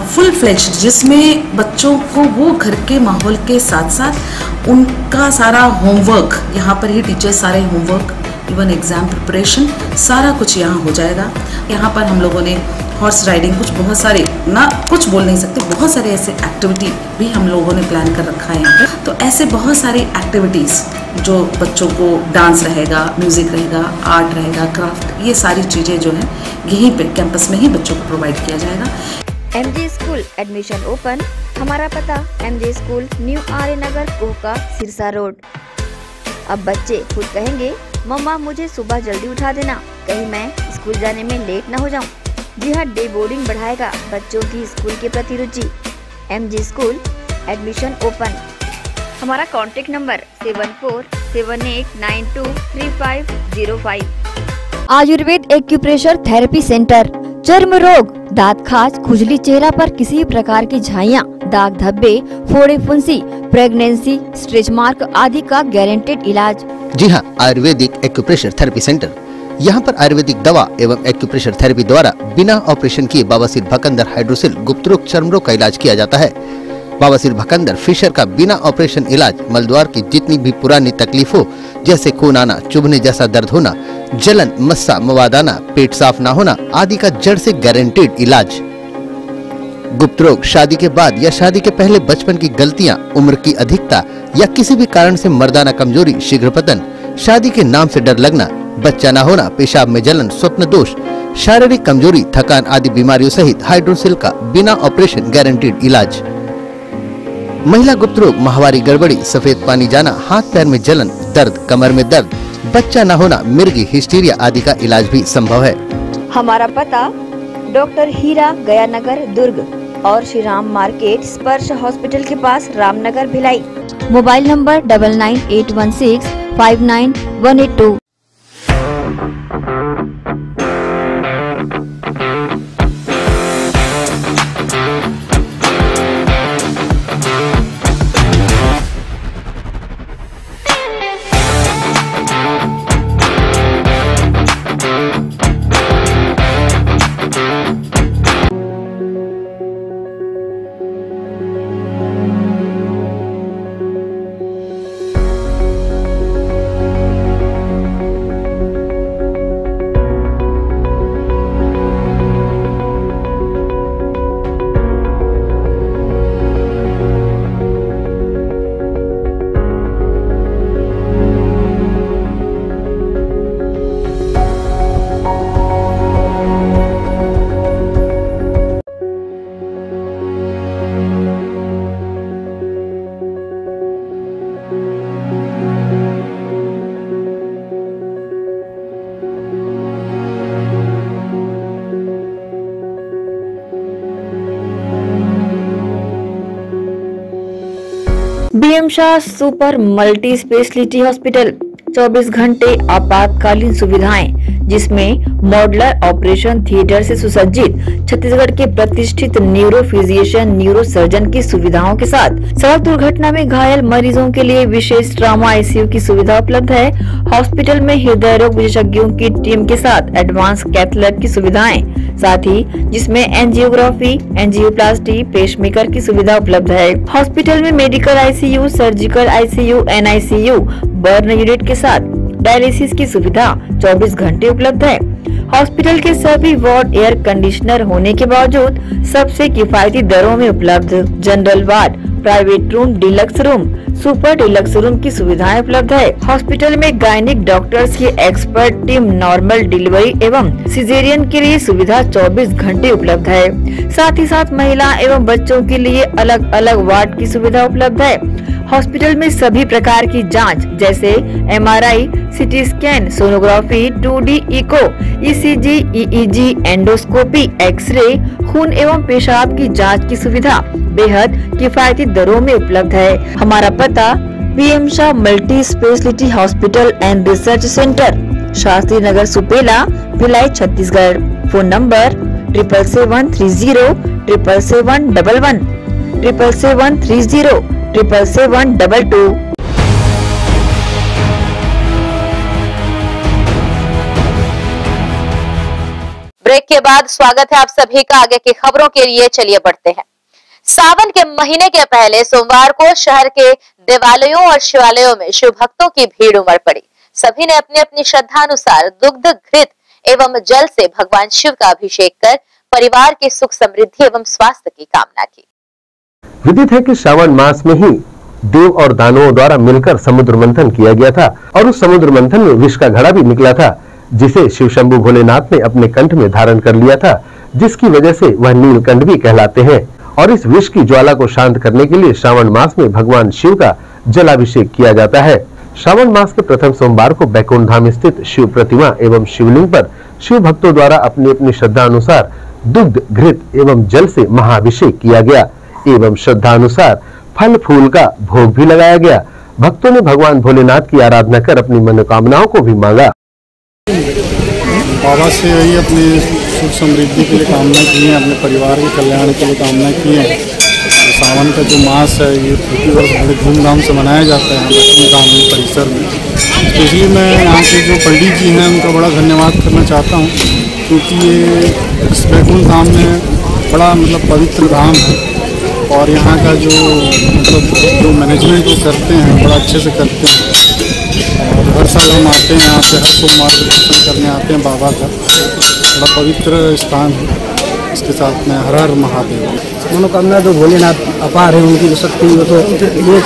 फुल फ्लेज्ड, जिसमें बच्चों को वो घर के माहौल के साथ साथ उनका सारा होमवर्क, यहाँ पर ही टीचर्स सारे होमवर्क, इवन एग्ज़ाम प्रिपरेशन, सारा कुछ यहाँ हो जाएगा। यहाँ पर हम लोगों ने हॉर्स राइडिंग, कुछ बहुत सारे, ना कुछ बोल नहीं सकते, बहुत सारे ऐसे एक्टिविटी भी हम लोगों ने प्लान कर रखा है यहाँ पे। तो ऐसे बहुत सारी एक्टिविटीज़ जो बच्चों को, डांस रहेगा, म्यूज़िक रहेगा, आर्ट रहेगा, क्राफ्ट, ये सारी चीज़ें जो है यहीं पे कैंपस में ही बच्चों को प्रोवाइड किया जाएगा। MJ school admission open. हमारा पता एमजे स्कूल न्यू आर्य नगर, कोहका, सिरसा रोड। अब बच्चे खुद कहेंगे, मम्मा मुझे सुबह जल्दी उठा देना, कहीं मैं स्कूल जाने में लेट न हो जाऊं। जी हाँ, डे बोर्डिंग बढ़ाएगा बच्चों की स्कूल के प्रति रुचि। MJ school admission open. हमारा contact number 7478923505। Ayurveda acupressure therapy centre. चर्म रोग, दांत खाज, खुजली, चेहरा पर किसी भी प्रकार की झाइयाँ, दाग धब्बे, फोड़े फुंसी, प्रेगनेंसी, स्ट्रेच मार्क आदि का गारंटेड इलाज। जी हाँ, आयुर्वेदिक एक्यूप्रेशर थेरेपी सेंटर। यहाँ पर आयुर्वेदिक दवा एवं एक्यूप्रेशर थेरेपी द्वारा बिना ऑपरेशन किए बवासीर, भकंदर, हाइड्रोसिल, गुप्त रोग, चर्म रोग का इलाज किया जाता है। बवासीर, भकंदर, फिशर का बिना ऑपरेशन इलाज, मलद्वार की जितनी भी पुरानी तकलीफ हो, जैसे खून आना, चुभने जैसा दर्द होना, जलन, मस्सा, मवाद आना, पेट साफ ना होना आदि का जड़ से गारंटेड इलाज। गुप्त रोग, शादी के बाद या शादी के पहले बचपन की गलतियां, उम्र की अधिकता या किसी भी कारण से मर्दाना कमजोरी, शीघ्र पतन, शादी के नाम से डर लगना, बच्चा ना होना, पेशाब में जलन, स्वप्न दोष, शारीरिक कमजोरी, थकान आदि बीमारियों सहित हाइड्रोसिल का बिना ऑपरेशन गारंटेड इलाज। महिला गुप्त रोग, माहवारी गड़बड़ी, सफेद पानी जाना, हाथ पैर में जलन, दर्द, कमर में दर्द, बच्चा न होना, मिर्गी, हिस्टीरिया आदि का इलाज भी संभव है। हमारा पता डॉक्टर हीरा, गया नगर, दुर्ग और श्री राम मार्केट, स्पर्श हॉस्पिटल के पास, Ramnagar, Bhilai. Mobile number 9981659182। BM Shah super multi speciality hospital, 24 घंटे आपातकालीन सुविधाएं, जिसमें मॉडुलर ऑपरेशन थिएटर से सुसज्जित छत्तीसगढ़ के प्रतिष्ठित न्यूरो फिजिशियन, न्यूरो सर्जन की सुविधाओं के साथ सड़क दुर्घटना में घायल मरीजों के लिए विशेष ट्रॉमा आईसीयू की सुविधा उपलब्ध है। हॉस्पिटल में हृदय रोग विशेषज्ञों की टीम के साथ एडवांस कैथ लैब की सुविधाएं, साथ ही जिसमें एंजियोग्राफी, एंजियोप्लास्टी, पेसमेकर की सुविधा उपलब्ध है। हॉस्पिटल में medical ICU, surgical ICU, NICU, burn unit के साथ डायलिसिस की सुविधा 24 घंटे उपलब्ध है। हॉस्पिटल के सभी वार्ड एयर कंडीशनर होने के बावजूद सबसे किफायती दरों में उपलब्ध। General ward, private room, deluxe room, super deluxe room की सुविधाएं उपलब्ध है। हॉस्पिटल में गायनिक डॉक्टर्स की एक्सपर्ट टीम, नॉर्मल डिलीवरी एवं सिजेरियन के लिए सुविधा 24 घंटे उपलब्ध है। साथ ही साथ महिला एवं बच्चों के लिए अलग अलग वार्ड की सुविधा उपलब्ध है। हॉस्पिटल में सभी प्रकार की जांच जैसे MRI, CT scan, sonography, 2D echo, ECG, EEG, endoscopy, x-ray, खून एवं पेशाब की जांच की सुविधा बेहद किफायती दरों में उपलब्ध है। हमारा पता PM Shah multi speciality hospital and research centre, Shastri Nagar, Supela, Bhilai, Chhattisgarh. Phone number 7730777111, 77307772। Break के बाद स्वागत है आप सभी का। आगे की खबरों के लिए चलिए बढ़ते हैं। सावन के महीने के पहले सोमवार को शहर के देवालयों और शिवालयों में शिव भक्तों की भीड़ उमड़ पड़ी। सभी ने अपनी अपनी श्रद्धा अनुसार दुग्ध, घृत एवं जल से भगवान शिव का अभिषेक कर परिवार की सुख समृद्धि एवं स्वास्थ्य की कामना की। विदित है कि श्रावण मास में ही देव और दानवों द्वारा मिलकर समुद्र मंथन किया गया था और उस समुद्र मंथन में विष का घड़ा भी निकला था, जिसे शिव शंभु भोलेनाथ ने अपने कंठ में धारण कर लिया था, जिसकी वजह से वह नीलकंठ भी कहलाते हैं। और इस विष की ज्वाला को शांत करने के लिए श्रावण मास में भगवान शिव का जलाभिषेक किया जाता है। श्रावण मास के प्रथम सोमवार को बैकुंठ धाम स्थित शिव प्रतिमा एवं शिवलिंग पर शिव भक्तों द्वारा अपनी अपनी श्रद्धा अनुसार दुग्ध, घृत एवं जल से महाअभिषेक किया गया एवं श्रद्धा अनुसार फल फूल का भोग भी लगाया गया। भक्तों ने भगवान भोलेनाथ की आराधना कर अपनी मनोकामनाओं को भी मांगा। बाबा से यही अपनी सुख समृद्धि के लिए कामना की है, अपने परिवार के कल्याण के लिए कामना की है। तो सावन का जो मास है ये प्रतिवर्ष बड़े धूमधाम से मनाया जाता है बैकुंठ धाम परिसर में। तो इसलिए मैं यहाँ के जो पंडित जी हैं उनका बड़ा धन्यवाद करना चाहता हूँ, क्योंकि ये इस बैकुंठ धाम में बड़ा पवित्र धाम है और यहाँ का जो जो मैनेजमेंट वो करते हैं बड़ा अच्छे से करते हैं। और हर साल हम आते हैं यहाँ पे, हर सोमवार को दर्शन करने आते हैं बाबा का। बड़ा पवित्र स्थान है। इसके साथ में हर हर महादेव। मनोकामना तो भोलेनाथ अपार है, उनकी जो शक्ति वो तो वो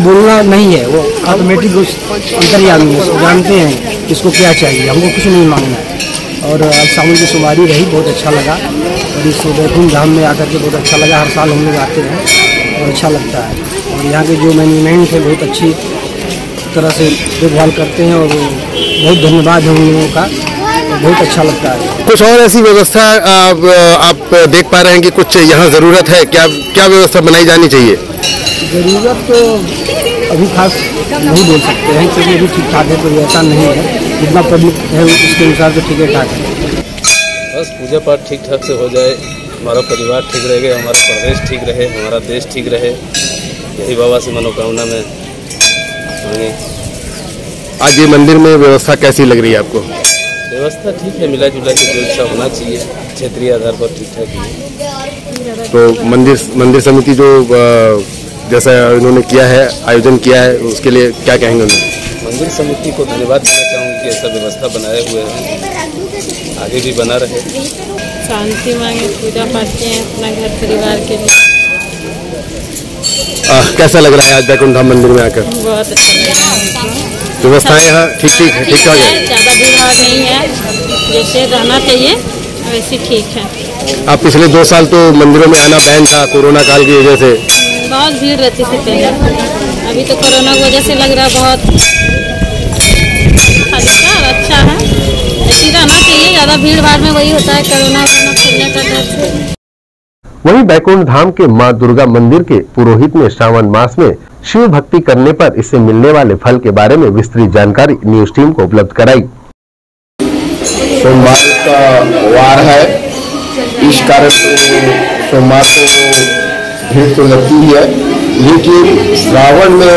बोलना नहीं है, वो ऑटोमेटिक अंतर्यामी है, जानते हैं किसको क्या चाहिए, हमको कुछ नहीं मांगना है। और आज सावन की सवारी रही, बहुत अच्छा लगा और इस बैकुंठ धाम में आकर के बहुत अच्छा लगा। हर साल हम लोग आते हैं और अच्छा लगता है। और यहाँ के जो मैनेजमेंट है बहुत अच्छी तरह से देखभाल करते हैं और बहुत धन्यवाद है उन लोगों का, बहुत अच्छा लगता है। कुछ और ऐसी व्यवस्था आप देख पा रहे हैं कि कुछ यहाँ जरूरत है, क्या क्या व्यवस्था बनाई जानी चाहिए? ज़रूरत तो अभी खास नहीं बोल सकते हैं, क्योंकि अभी ठीक ठाक है, कोई ऐसा नहीं है। जितना पब्लिक है उसके अनुसार तो ठीक ठाक है। बस पूजा पाठ ठीक ठाक से हो जाए, हमारा परिवार ठीक रहेगा, हमारा प्रदेश ठीक रहे, हमारा देश ठीक रहे, यही बाबा से मनोकामना में। आज ये मंदिर में व्यवस्था कैसी लग रही है आपको? व्यवस्था ठीक है, मिला जुला के जो अच्छा होना चाहिए, क्षेत्रीय आधार पर ठीक ठाक है। तो मंदिर समिति जो जैसा इन्होंने किया है, आयोजन किया है, उसके लिए क्या कहेंगे उन्होंने? मंदिर समिति को धन्यवाद देना चाहूँगी कि ऐसा व्यवस्था बनाए हुए हैं, आगे भी बना रहे। शांति मांगे, पूजा पाठ किए अपना घर परिवार के लिए। कैसा लग रहा है आज बैकुंठ धाम मंदिर में आकर? बहुत अच्छा लग रहा है। व्यवस्थाएं यहाँ ठीक ठाक है? ज़्यादा भीड़ भाड़ नहीं है, जैसे रहना चाहिए वैसे ठीक है। आप पिछले 2 साल तो मंदिरों में आना बैन था कोरोना काल की वजह से। बहुत भीड़ रहती थी पहले, अभी तो कोरोना की वजह से लग रहा है बहुत अच्छा है। ऐसी रहना चाहिए, ज़्यादा भीड़ भाड़ में वही होता है कोरोना फैलने का डर से। वहीं बैकुंठ धाम के मां दुर्गा मंदिर के पुरोहित ने श्रावण मास में शिव भक्ति करने पर इससे मिलने वाले फल के बारे में विस्तृत जानकारी न्यूज टीम को उपलब्ध कराई। सोमवार का वार है, इस कारण सोमवार को भीड़ तो लगती है, लेकिन श्रावण में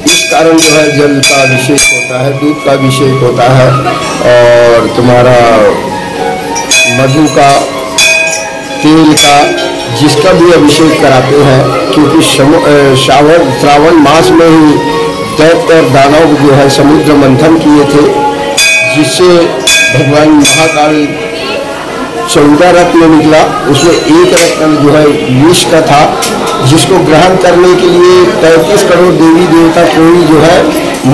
इस कारण जो है जल का अभिषेक होता है, दूध का अभिषेक होता है और तुम्हारा मधु का, तेल का, जिसका भी अभिषेक कराते हैं। क्योंकि श्रावण मास में ही दैत्य और दानव जो है समुद्र मंथन किए थे, जिससे भगवान महाकाल 14 रत्न निकला, उसमें एक रत्न जो है विष का था, जिसको ग्रहण करने के लिए 33 करोड़ देवी देवता कोई जो है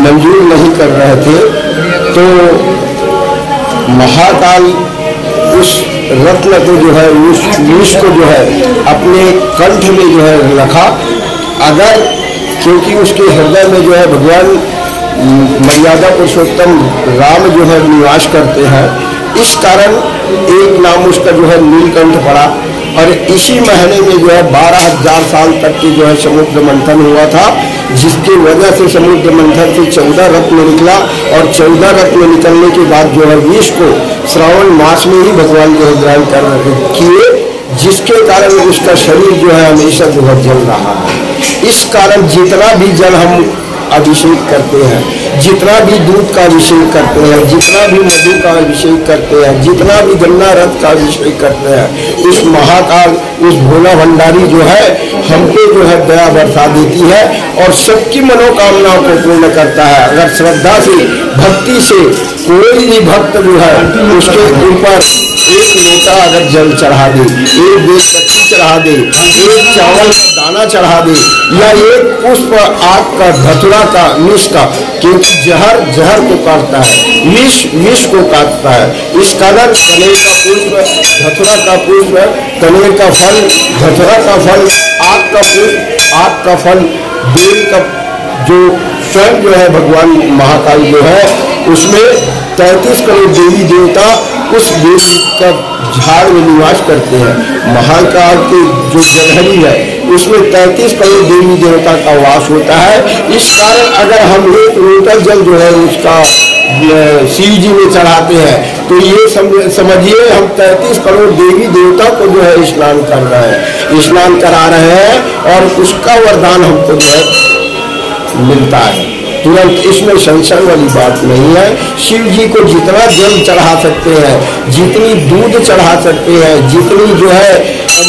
मंजूर नहीं कर रहे थे। तो महाकाल उस रत्न को जो है, उस विष को जो है अपने कंठ में जो है रखा। अगर क्योंकि उसके हृदय में जो है भगवान मर्यादा पुरुषोत्तम राम जो है निवास करते हैं, इस कारण एक नाम उसका जो है नीलकंठ पड़ा। और इसी महीने में जो है 12,000 साल तक की जो है समुद्र मंथन हुआ था। जिसकी वजह से समुद्र मंथन से 14 रत्न निकला और 14 रत्न निकलने के बाद जो है विष को श्रावण मास में ही भगवान जो है ग्रहण कर किए, जिसके कारण उसका शरीर जो है हमेशा जो है जल रहा है। इस कारण जितना भी जल हम अभिषेक करते हैं, जितना भी दूध का अभिषेक करते हैं, जितना भी मधु का अभिषेक करते हैं, जितना भी गन्ना रस का अभिषेक करते हैं, उस महाकाल, उस भोला भंडारी जो है हमको जो है दया बरसा देती है और सबकी मनोकामनाओं को पूर्ण करता है। अगर श्रद्धा से, भक्ति से कोई भी भक्त जो है उसके ऊपर एक लोटा अगर जल चढ़ा दे, एक बेलपत्री चढ़ा दे, एक चावल का दाना चढ़ा दे या एक पुष्प आग का, धतुरा का, मिष का, क्योंकि जहर जहर को काटता है, मिष को काटता है। इस कारण कनेर का पुष्प, धतुरा का पुष्प, कनेर का फल, धतुरा का फल, आग का पुष्प, आग का फल, बेल का जो स्वयं जो है भगवान महाकाल जो है उसमें 33 करोड़ देवी देवता उस देवी का झाड़ में निवास करते हैं। महाकाल के जो जलहरी है उसमें 33 करोड़ देवी देवता का वास होता है। इस कारण अगर हम एक लोटा जल जो है उसका शिव जी में चढ़ाते हैं तो ये समझिए हम 33 करोड़ देवी देवता को जो है स्नान कर रहे हैं, स्नान करा रहे हैं और उसका वरदान हमको जो है मिलता है तुरंत। इसमें संशय वाली बात नहीं है। शिव जी को जितना जल चढ़ा सकते हैं, जितनी दूध चढ़ा सकते हैं, जितनी जो है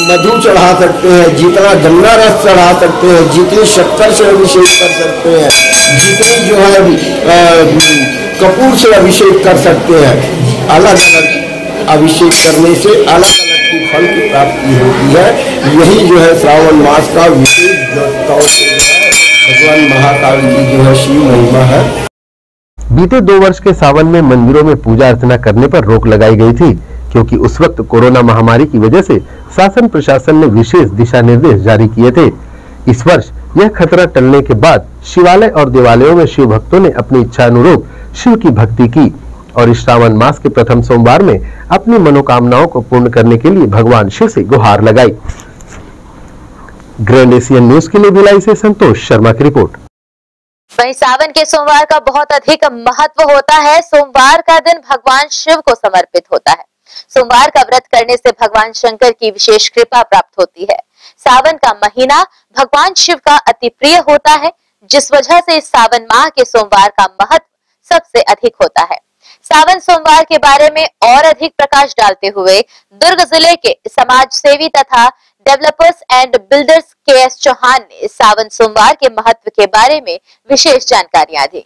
मधु चढ़ा सकते हैं, जितना गन्ना रस चढ़ा सकते हैं, जितनी शक्कर से अभिषेक कर सकते हैं, जितनी जो है कपूर से अभिषेक कर सकते हैं, अलग अलग अभिषेक करने से अलग अलग की फल की प्राप्ति होती है। यही जो है श्रावण मास का विशेष तौर से भगवान महाकाल की जो है शिव महिमा है। बीते 2 वर्ष के सावन में मंदिरों में पूजा अर्चना करने पर रोक लगाई गई थी, क्योंकि उस वक्त कोरोना महामारी की वजह से शासन प्रशासन ने विशेष दिशा निर्देश जारी किए थे। इस वर्ष यह खतरा टलने के बाद शिवालय और देवालयों में शिव भक्तों ने अपनी इच्छा अनुरूप शिव की भक्ति की और इस श्रावण मास के प्रथम सोमवार में अपनी मनोकामनाओं को पूर्ण करने के लिए भगवान शिव से गुहार लगाई। ग्रैंड एशियन न्यूज के लिए भिलाई से संतोष शर्मा की रिपोर्ट। वहीं सावन के सोमवार का बहुत अधिक महत्व होता है। सोमवार का दिन भगवान शिव को समर्पित होता है। सोमवार का व्रत करने से भगवान शंकर की विशेष कृपा प्राप्त होती है। सावन का महीना भगवान शिव का अति प्रिय होता है, जिस वजह से इस सावन माह के सोमवार का महत्व सबसे अधिक होता है। सावन सोमवार के बारे में और अधिक प्रकाश डालते हुए दुर्ग जिले के समाज सेवी तथा developers and builders K S. Chauhan ने सावन सोमवार के महत्व के बारे में विशेष जानकारियां दी।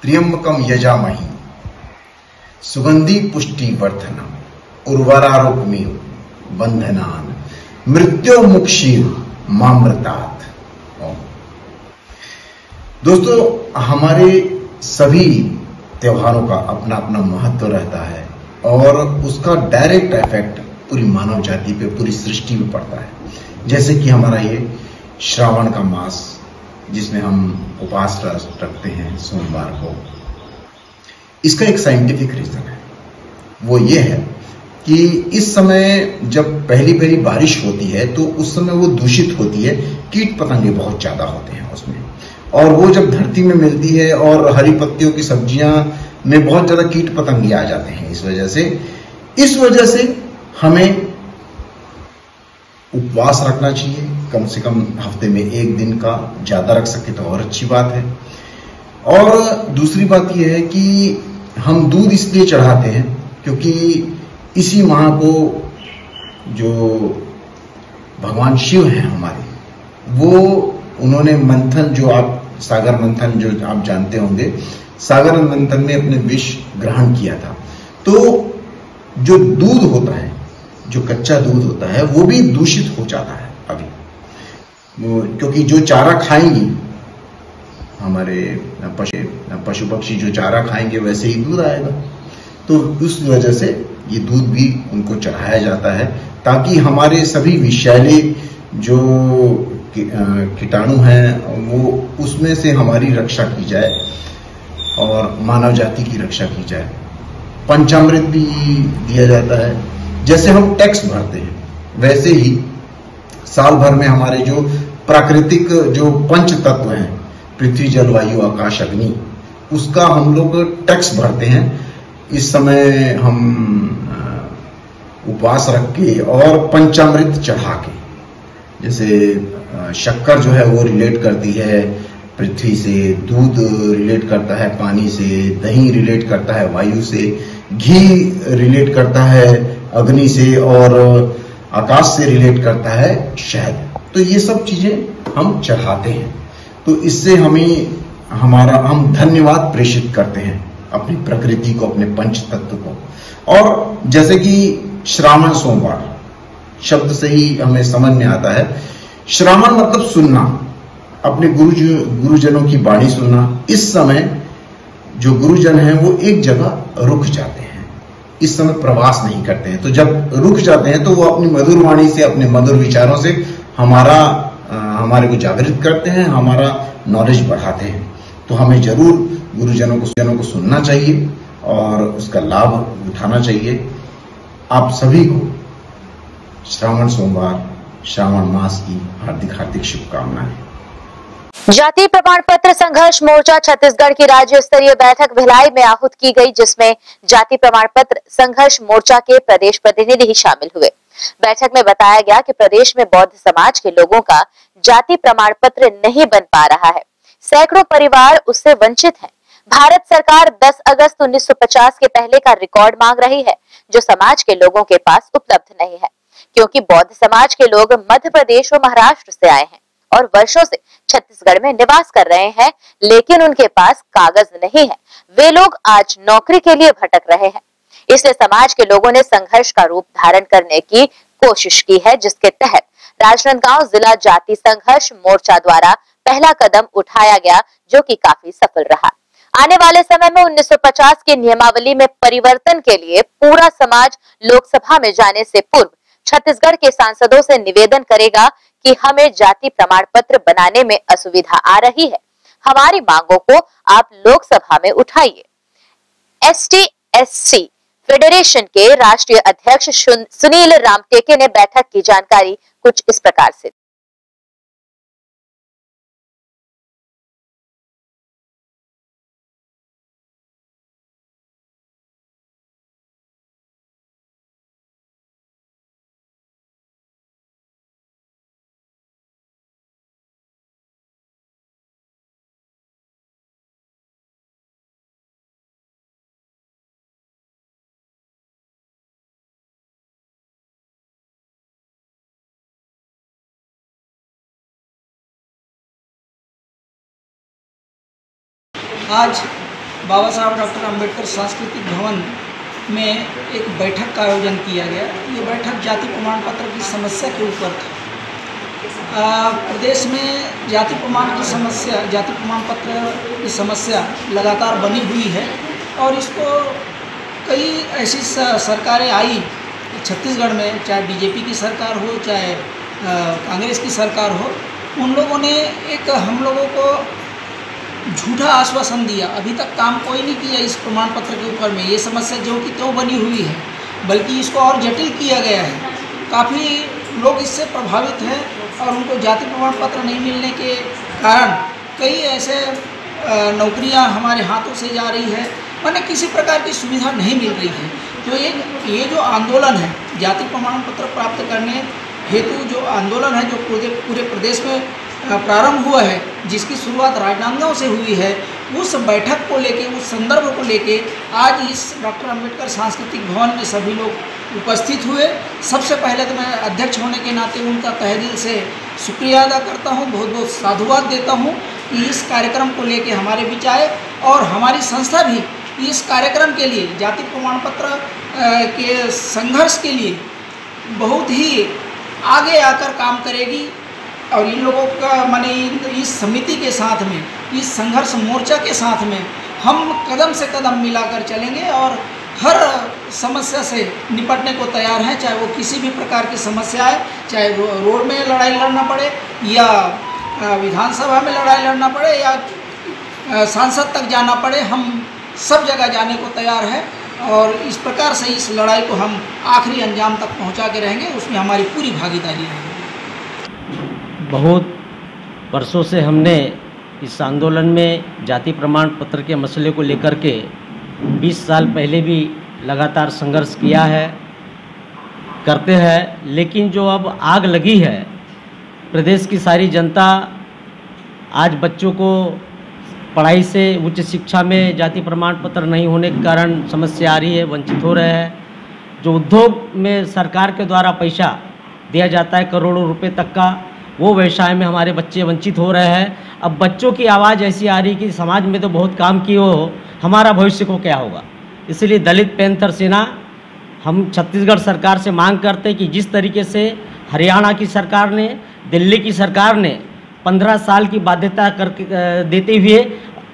त्र्यंबकम यजामहि सुगंधि पुष्टि वर्धनम उर्वरारोपमेव बंधनान मृत्यु मुक्षीर मामृतात्। दोस्तों, हमारे सभी त्योहारों का अपना अपना महत्व रहता है और उसका डायरेक्ट इफेक्ट पूरी मानव जाति पे, पूरी सृष्टि पे पड़ता है। जैसे कि हमारा ये श्रावण का मास जिसमें हम उपवास रखते हैं सोमवार को, इसका एक साइंटिफिक रीजन है। वो ये है कि इस समय जब पहली पहली बारिश होती है तो उस समय वो दूषित होती है, कीट पतंगे बहुत ज्यादा होते हैं उसमें, और वो जब धरती में मिलती है और हरी पत्तियों की सब्जियां में बहुत ज्यादा कीट पतंगे आ जाते हैं। इस वजह से हमें उपवास रखना चाहिए, कम से कम हफ्ते में 1 दिन का, ज्यादा रख सके तो और अच्छी बात है। और दूसरी बात यह है कि हम दूध इसलिए चढ़ाते हैं क्योंकि इसी माह को जो भगवान शिव हैं हमारे, वो उन्होंने मंथन, जो आप सागर मंथन जो आप जानते होंगे, सागर मंथन में अपने विष ग्रहण किया था। तो जो दूध होता है, जो कच्चा दूध होता है, वो भी दूषित हो जाता है अभी, क्योंकि जो चारा खाएंगी हमारे पशु पक्षी, जो चारा खाएंगे वैसे ही दूध आएगा। तो उस वजह से ये दूध भी उनको चढ़ाया जाता है ताकि हमारे सभी विषैले जो कीटाणु हैं वो उसमें से हमारी रक्षा की जाए और मानव जाति की रक्षा की जाए। पंचामृत भी दिया जाता है। जैसे हम टैक्स भरते हैं वैसे ही साल भर में हमारे जो प्राकृतिक जो पंच तत्व हैं, पृथ्वी जल वायु आकाश अग्नि, उसका हम लोग टैक्स भरते हैं। इस समय हम उपवास रख के और पंचामृत चढ़ा के, जैसे शक्कर जो है वो रिलेट करती है पृथ्वी से, दूध रिलेट करता है पानी से, दही रिलेट करता है वायु से, घी रिलेट करता है अग्नि से और आकाश से रिलेट करता है शहद। तो ये सब चीजें हम चढ़ाते हैं। तो इससे हम धन्यवाद प्रेषित करते हैं अपनी प्रकृति को, अपने पंच तत्व को। और जैसे कि श्रावण सोमवार शब्द से ही हमें समझ में आता है, श्रावण मतलब सुनना, अपने गुरुजनों की वाणी सुनना। इस समय जो गुरुजन हैं वो एक जगह रुक जाते हैं, इस समय प्रवास नहीं करते हैं। तो जब रुक जाते हैं तो वो अपनी मधुर वाणी से, अपने मधुर विचारों से हमारे को जागृत करते हैं, हमारा नॉलेज बढ़ाते हैं। तो हमें जरूर गुरुजनों को सुनना चाहिए और उसका लाभ उठाना चाहिए। आप सभी को श्रावण सोमवार, श्रावण मास की हार्दिक शुभकामनाएं। जाति प्रमाण पत्र संघर्ष मोर्चा छत्तीसगढ़ की राज्य स्तरीय बैठक भिलाई में आहूत की गई, जिसमें जाति प्रमाण पत्र संघर्ष मोर्चा के प्रदेश प्रतिनिधि शामिल हुए। बैठक में बताया गया कि प्रदेश में बौद्ध समाज के लोगों का जाति प्रमाण पत्र नहीं बन पा रहा है, सैकड़ों परिवार उससे वंचित हैं। भारत सरकार 10 अगस्त 1950 के पहले का रिकॉर्ड मांग रही है, जो समाज के लोगों के पास उपलब्ध नहीं है, क्योंकि बौद्ध समाज के लोग मध्य प्रदेश और महाराष्ट्र से आए हैं और वर्षों से छत्तीसगढ़ में निवास कर रहे हैं, लेकिन उनके पास कागज नहीं है। वे लोग आज नौकरी के लिए भटक रहे हैं। इसलिए समाज के लोगों ने संघर्ष का रूप धारण करने की कोशिश की है, जिसके तहत राजनांदगांव जिला जाति संघर्ष मोर्चा द्वारा पहला कदम उठाया गया, जो कि काफी सफल रहा। आने वाले समय में 1950 की नियमावली में परिवर्तन के लिए पूरा समाज लोकसभा में जाने से पूर्व छत्तीसगढ़ के सांसदों से निवेदन करेगा कि हमें जाति प्रमाण पत्र बनाने में असुविधा आ रही है, हमारी मांगों को आप लोकसभा में उठाइए। ST/SC फेडरेशन के राष्ट्रीय अध्यक्ष सुनील रामटेके ने बैठक की जानकारी कुछ इस प्रकार से। आज बाबा साहब डॉक्टर अंबेडकर सांस्कृतिक भवन में एक बैठक का आयोजन किया गया। ये बैठक जाति प्रमाण पत्र की समस्या के ऊपर था। प्रदेश में जाति प्रमाण पत्र की समस्या लगातार बनी हुई है और इसको कई ऐसी सरकारें आई छत्तीसगढ़ में, चाहे बीजेपी की सरकार हो, चाहे कांग्रेस की सरकार हो, उन लोगों ने एक हम लोगों को झूठा आश्वासन दिया। अभी तक काम कोई नहीं किया इस प्रमाण पत्र के ऊपर में। ये समस्या जो कि तो बनी हुई है, बल्कि इसको और जटिल किया गया है। काफ़ी लोग इससे प्रभावित हैं और उनको जाति प्रमाण पत्र नहीं मिलने के कारण कई ऐसे नौकरियां हमारे हाथों से जा रही है, माने किसी प्रकार की सुविधा नहीं मिल रही है। तो ये जो आंदोलन है जाति प्रमाण पत्र प्राप्त करने हेतु, जो आंदोलन है जो पूरे प्रदेश में प्रारंभ हुआ है, जिसकी शुरुआत राजनांदगांव से हुई है, उस बैठक को लेके, उस संदर्भ को लेके आज इस डॉक्टर अंबेडकर सांस्कृतिक भवन में सभी लोग उपस्थित हुए। सबसे पहले तो मैं अध्यक्ष होने के नाते उनका तहे दिल से शुक्रिया अदा करता हूं, बहुत बहुत साधुवाद देता हूं कि इस कार्यक्रम को लेके हमारे बीच आए और हमारी संस्था भी इस कार्यक्रम के लिए, जाति प्रमाण पत्र के संघर्ष के लिए बहुत ही आगे आकर काम करेगी। और इन लोगों का माने इस समिति के साथ में, इस संघर्ष मोर्चा के साथ में हम कदम से कदम मिलाकर चलेंगे और हर समस्या से निपटने को तैयार हैं, चाहे वो किसी भी प्रकार की समस्या है, चाहे रोड में लड़ाई लड़ना पड़े या विधानसभा में लड़ाई लड़ना पड़े या सांसद तक जाना पड़े, हम सब जगह जाने को तैयार हैं और इस प्रकार से इस लड़ाई को हम आखिरी अंजाम तक पहुंचा के रहेंगे, उसमें हमारी पूरी भागीदारी रहेगी। बहुत वर्षों से हमने इस आंदोलन में जाति प्रमाण पत्र के मसले को लेकर के 20 साल पहले भी लगातार संघर्ष किया है, करते हैं। लेकिन जो अब आग लगी है, प्रदेश की सारी जनता आज बच्चों को पढ़ाई से उच्च शिक्षा में जाति प्रमाण पत्र नहीं होने के कारण समस्या आ रही है, वंचित हो रहे हैं। जो उद्योग में सरकार के द्वारा पैसा दिया जाता है करोड़ों रुपए तक का, वो व्यवसाय में हमारे बच्चे वंचित हो रहे हैं। अब बच्चों की आवाज़ ऐसी आ रही है कि समाज में तो बहुत काम किए हो, हमारा भविष्य को क्या होगा। इसलिए दलित पैंथर सेना हम छत्तीसगढ़ सरकार से मांग करते हैं कि जिस तरीके से हरियाणा की सरकार ने, दिल्ली की सरकार ने 15 साल की बाध्यता करके देते हुए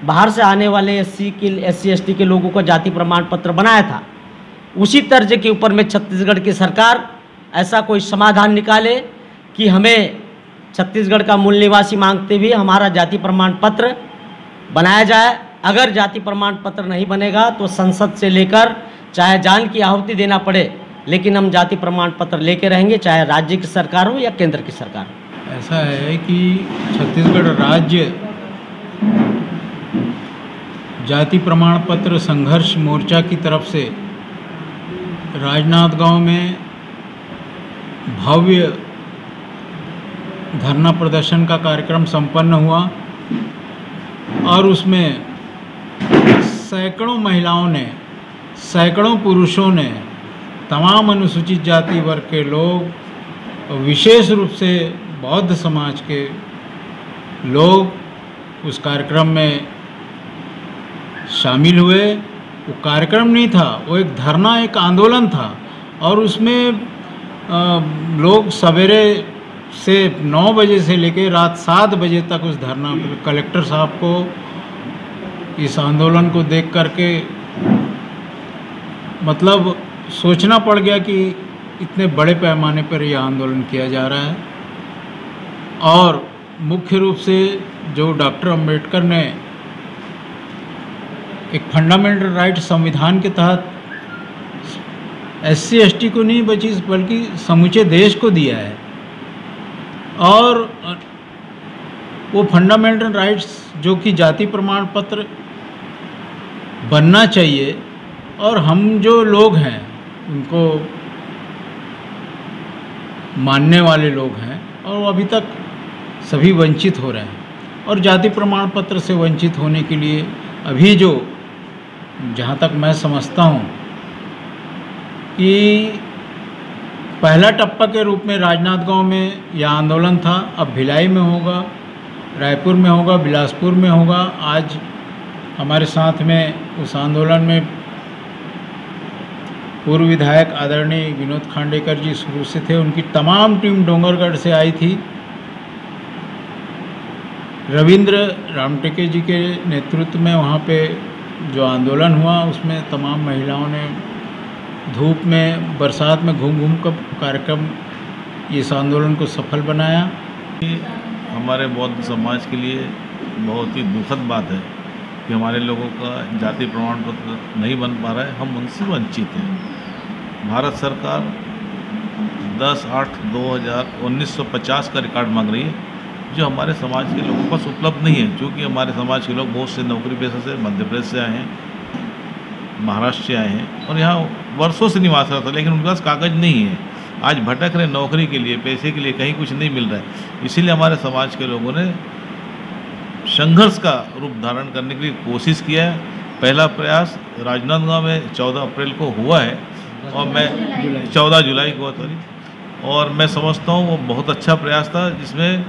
बाहर से आने वाले SC/ST के लोगों को जाति प्रमाण पत्र बनाया था, उसी तर्ज के ऊपर में छत्तीसगढ़ की सरकार ऐसा कोई समाधान निकाले कि हमें छत्तीसगढ़ का मूल निवासी मांगते हुए हमारा जाति प्रमाण पत्र बनाया जाए। अगर जाति प्रमाण पत्र नहीं बनेगा तो संसद से लेकर चाहे जान की आहुति देना पड़े, लेकिन हम जाति प्रमाण पत्र लेके रहेंगे, चाहे राज्य की सरकार हो या केंद्र की सरकार हो। ऐसा है कि छत्तीसगढ़ राज्य जाति प्रमाण पत्र संघर्ष मोर्चा की तरफ से राजनांदगांव में भव्य धरना प्रदर्शन का कार्यक्रम संपन्न हुआ और उसमें सैकड़ों महिलाओं ने, सैकड़ों पुरुषों ने, तमाम अनुसूचित जाति वर्ग के लोग, विशेष रूप से बौद्ध समाज के लोग उस कार्यक्रम में शामिल हुए। वो कार्यक्रम नहीं था, वो एक धरना, एक आंदोलन था और उसमें लोग सवेरे से 9 बजे से लेकर रात 7 बजे तक उस धरना, कलेक्टर साहब को इस आंदोलन को देख करके मतलब सोचना पड़ गया कि इतने बड़े पैमाने पर यह आंदोलन किया जा रहा है। और मुख्य रूप से जो डॉक्टर अंबेडकर ने एक फंडामेंटल राइट संविधान के तहत SC/ST को नहीं बल्कि समूचे देश को दिया है, और वो फंडामेंटल राइट्स जो कि जाति प्रमाण पत्र बनना चाहिए, और हम जो लोग हैं उनको मानने वाले लोग हैं और वो अभी तक सभी वंचित हो रहे हैं। और जाति प्रमाण पत्र से वंचित होने के लिए अभी जो, जहाँ तक मैं समझता हूँ कि पहला टप्पा के रूप में राजनांदगांव में यह आंदोलन था, अब भिलाई में होगा, रायपुर में होगा, बिलासपुर में होगा। आज हमारे साथ में उस आंदोलन में पूर्व विधायक आदरणीय विनोद खांडेकर जी शुरू से थे, उनकी तमाम टीम डोंगरगढ़ से आई थी। रविंद्र रामटेके जी के नेतृत्व में वहाँ पे जो आंदोलन हुआ उसमें तमाम महिलाओं ने धूप में, बरसात में घूम घूम कर कार्यक्रम, इस आंदोलन को सफल बनाया। हमारे बौद्ध समाज के लिए बहुत ही दुखद बात है कि हमारे लोगों का जाति प्रमाण पत्र नहीं बन पा रहा है, हम उनसे वंचित हैं। भारत सरकार 10/8/1950 का रिकॉर्ड मांग रही है, जो हमारे समाज के लोगों के पास उपलब्ध नहीं है, क्योंकि हमारे समाज के लोग बहुत से नौकरी पेशे से मध्य प्रदेश से आए हैं, महाराष्ट्र से आए हैं और यहाँ वर्षों से निवास रहा था, लेकिन उनके पास कागज नहीं है। आज भटक रहे नौकरी के लिए, पैसे के लिए, कहीं कुछ नहीं मिल रहा है। इसीलिए हमारे समाज के लोगों ने संघर्ष का रूप धारण करने के लिए कोशिश किया है। पहला प्रयास राजनांदगांव में 14 अप्रैल को हुआ है और मैं 14 जुलाई को, और मैं समझता हूँ वो बहुत अच्छा प्रयास था, जिसमें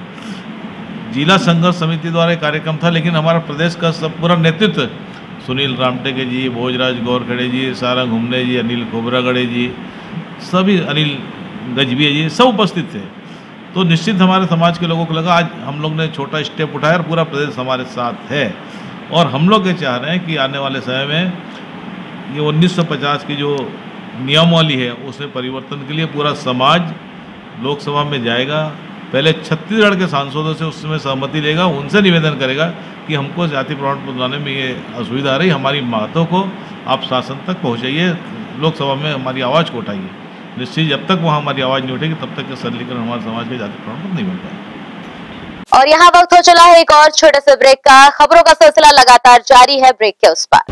जिला संघर्ष समिति द्वारा कार्यक्रम था, लेकिन हमारा प्रदेश का सब पूरा नेतृत्व, सुनील रामटेके जी, भोजराज गौरखड़े जी, सारा घुमने जी, अनिल खोबरागड़े जी, सभी, अनिल गजबिया जी, सब उपस्थित थे। तो निश्चित हमारे समाज के लोगों को लगा आज हम लोग ने छोटा स्टेप उठाया और पूरा प्रदेश हमारे साथ है। और हम लोग ये चाह रहे हैं कि आने वाले समय में ये 1950 की जो नियमावली है उसमें परिवर्तन के लिए पूरा समाज लोकसभा में जाएगा। पहले छत्तीसगढ़ के सांसदों से उसमें सहमति लेगा, उनसे निवेदन करेगा कि हमको जाति प्रमाण पत्र बनाने में ये असुविधा आ रही, हमारी बातों को आप शासन तक पहुँचाइए, लोकसभा में हमारी आवाज़ को उठाइए। निश्चित जब तक वहाँ हमारी आवाज़ नहीं उठेगी तब तक सरलीकरण हमारे समाज के जाति प्रमाण पत्र नहीं बन पाएगा। और यहाँ वक्त हो चला है एक और छोटे से ब्रेक का। खबरों का सिलसिला लगातार जारी है, ब्रेक के उस पार।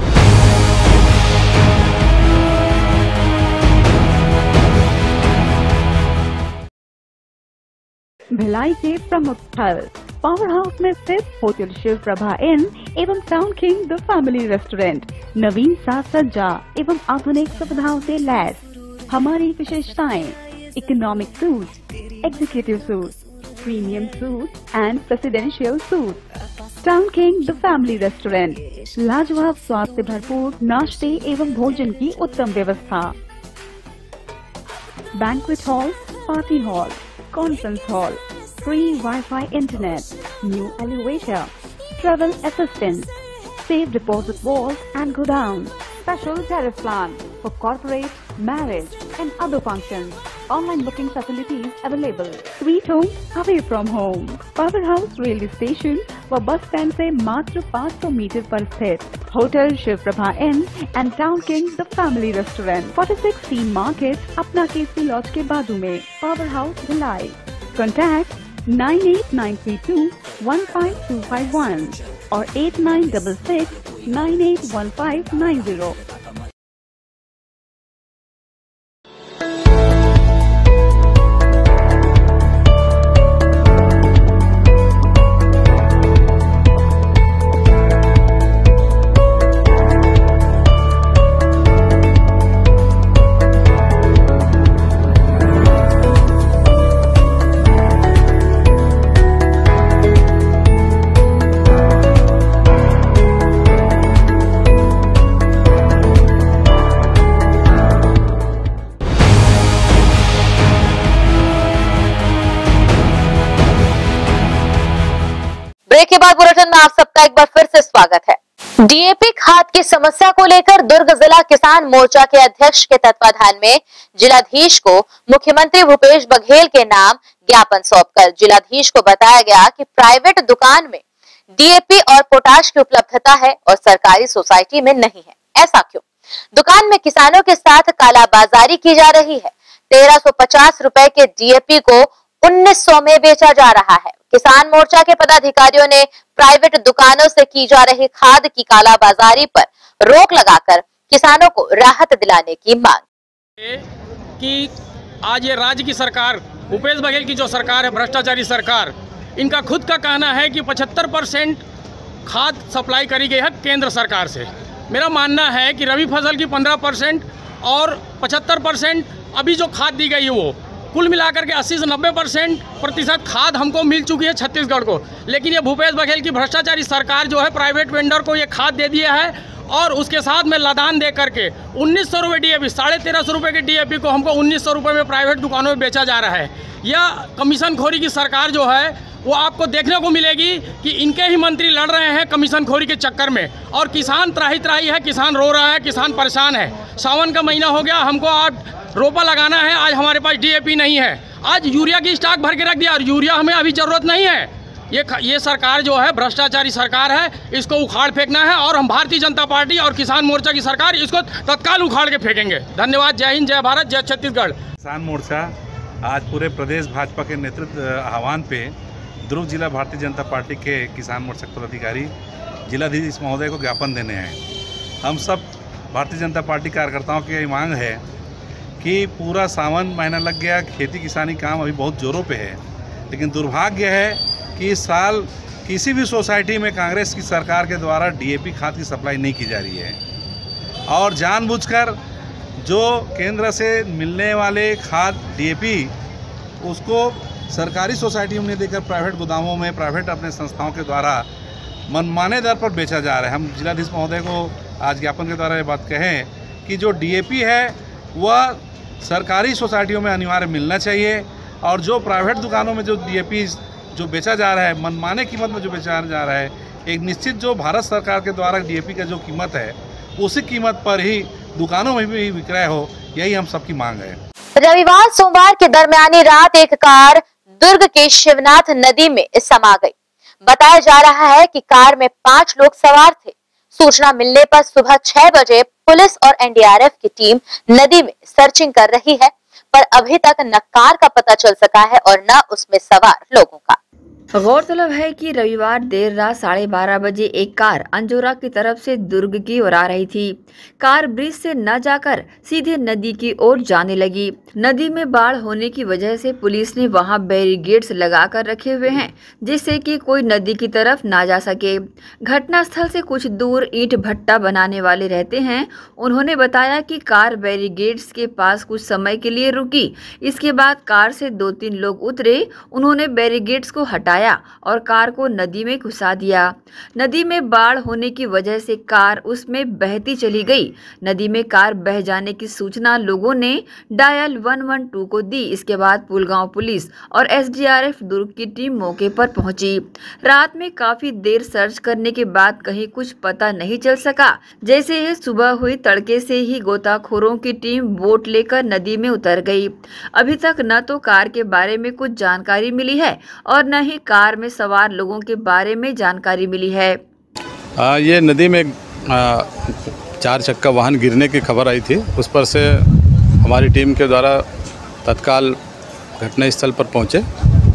भिलाई के प्रमुख स्थल पावर हाउस में स्थित होटल शिव प्रभा इन एवं town king the family restaurant नवीन साज सज्जा एवं आधुनिक सुविधाओं से लैस। हमारी विशेषताएं economic suite, executive suite, premium suite and presidential suite. Town king the family restaurant, लाजवाब स्वाद से भरपूर नाश्ते एवं भोजन की उत्तम व्यवस्था। Banquet hall, party hall, conference hall, free Wi-Fi internet, new elevator, travel assistance, safe deposit vault and godown, special tariff plan for corporate, marriage and other functions. Online booking facilities available. Sweet home away from home. Power House railway station व bus stand से मात्र 500 metre पर स्थित hotel Shiv Prabha inn and town king the family restaurant, 46 C market, Apna KC laws के बाजू में। Power house Bhilai. Contact 98932 15251 और 8966 981590। Break के बाद बुलेटिन में आप सबका एक बार फिर से स्वागत है। डीएपी खाद की समस्या को लेकर दुर्ग जिला किसान मोर्चा के अध्यक्ष के तत्वाधान में जिलाधीश को मुख्यमंत्री भूपेश बघेल के नाम ज्ञापन सौंपकर जिलाधीश को बताया गया कि प्राइवेट दुकान में डीएपी और पोटाश की उपलब्धता है और सरकारी सोसाइटी में नहीं है। ऐसा क्यों? दुकान में किसानों के साथ कालाबाजारी की जा रही है। 1350 रुपए के डीएपी को 1900 में बेचा जा रहा है। किसान मोर्चा के पदाधिकारियों ने प्राइवेट दुकानों से की जा रही खाद की कालाबाजारी पर रोक लगाकर किसानों को राहत दिलाने की मांग कि आज ये राज्य की सरकार, भूपेश बघेल की जो सरकार है, भ्रष्टाचारी सरकार, इनका खुद का कहना है कि 75% खाद सप्लाई करी गई है केंद्र सरकार से। मेरा मानना है कि रबी फसल की 15% और 75% अभी जो खाद दी गई है वो कुल मिलाकर के 80 से 90% खाद हमको मिल चुकी है छत्तीसगढ़ को। लेकिन ये भूपेश बघेल की भ्रष्टाचारी सरकार जो है प्राइवेट वेंडर को ये खाद दे दिया है और उसके साथ में लदान दे करके 1900 रुपये डीएपी, 1350 रुपये के डीएपी को हमको 1900 रुपये में प्राइवेट दुकानों में बेचा जा रहा है। यह कमीशन खोरी की सरकार जो है वो आपको देखने को मिलेगी कि इनके ही मंत्री लड़ रहे हैं कमीशन खोरी के चक्कर में और किसान त्राही है, किसान रो रहा है, किसान परेशान है। सावन का महीना हो गया, हमको आज रोपा लगाना है, आज हमारे पास डीएपी नहीं है। आज यूरिया की स्टॉक भर के रख दिया और यूरिया हमें अभी ज़रूरत नहीं है। ये सरकार जो है भ्रष्टाचारी सरकार है, इसको उखाड़ फेंकना है और हम भारतीय जनता पार्टी और किसान मोर्चा की सरकार इसको तत्काल उखाड़ के फेंकेंगे। धन्यवाद। जय हिंद, जय भारत, जय छत्तीसगढ़। किसान मोर्चा आज पूरे प्रदेश भाजपा के नेतृत्व आह्वान पे दुर्ग जिला भारतीय जनता पार्टी के किसान मोर्चा पदाधिकारी जिलाधीश महोदय को ज्ञापन देने हैं। हम सब भारतीय जनता पार्टी कार्यकर्ताओं की मांग है कि पूरा सावन महीना लग गया, खेती किसानी काम अभी बहुत जोरों पे है, लेकिन दुर्भाग्य है कि इस साल किसी भी सोसाइटी में कांग्रेस की सरकार के द्वारा डीएपी खाद की सप्लाई नहीं की जा रही है और जानबूझकर जो केंद्र से मिलने वाले खाद डीएपी उसको सरकारी सोसाइटियों में देकर प्राइवेट गोदामों में, प्राइवेट अपने संस्थाओं के द्वारा मनमाने दर पर बेचा जा रहा है। हम जिलाधीश महोदय को आज ज्ञापन के द्वारा ये बात कहें कि जो डीएपी है वह सरकारी सोसाइटियों में अनिवार्य मिलना चाहिए और जो प्राइवेट दुकानों में जो डीएपी जो बेचा जा रहा है, मनमाने कीमत में जो बेचा जा रहा है, एक निश्चित जो भारत सरकार के द्वारा डीएपी का जो कीमत है उसी कीमत पर ही दुकानों में भी विक्रय हो, यही हम सबकी मांग है। रविवार सोमवार के दरमियानी रात एक कार दुर्ग के शिवनाथ नदी में समा गई। बताया जा रहा है कि कार में 5 लोग सवार थे। सूचना मिलने पर सुबह 6 बजे पुलिस और एनडीआरएफ की टीम नदी में सर्चिंग कर रही है, पर अभी तक न कार का पता चल सका है और न उसमें सवार लोगों का। गौरतलब है कि रविवार देर रात 12:30 बजे एक कार अंजोरा की तरफ से दुर्ग की ओर आ रही थी। कार ब्रिज से न जाकर सीधे नदी की ओर जाने लगी। नदी में बाढ़ होने की वजह से पुलिस ने वहां बैरिकेड्स लगाकर रखे हुए हैं, जिससे कि कोई नदी की तरफ ना जा सके। घटनास्थल से कुछ दूर ईंट भट्टा बनाने वाले रहते हैं। उन्होंने बताया कि कार बैरिकेड्स के पास कुछ समय के लिए रुकी। इसके बाद कार से 2-3 लोग उतरे। उन्होंने बैरिकेड्स को हटाया और कार को नदी में घुसा दिया। नदी में बाढ़ होने की वजह से कार उसमें बहती चली गई। नदी में कार बह जाने की सूचना लोगों ने डायल 112 को दी। इसके बाद पुलगांव पुलिस और एसडीआरएफ दुर्ग की टीम मौके पर पहुंची। रात में काफी देर सर्च करने के बाद कहीं कुछ पता नहीं चल सका। जैसे ही सुबह हुई तड़के से ही गोताखोरों की टीम बोट लेकर नदी में उतर गई। अभी तक न तो कार के बारे में कुछ जानकारी मिली है और न ही कार में सवार लोगों के बारे में जानकारी मिली है। ये नदी में 4 चक्का वाहन गिरने की खबर आई थी। उस पर से हमारी टीम के द्वारा तत्काल घटनास्थल पर पहुंचे।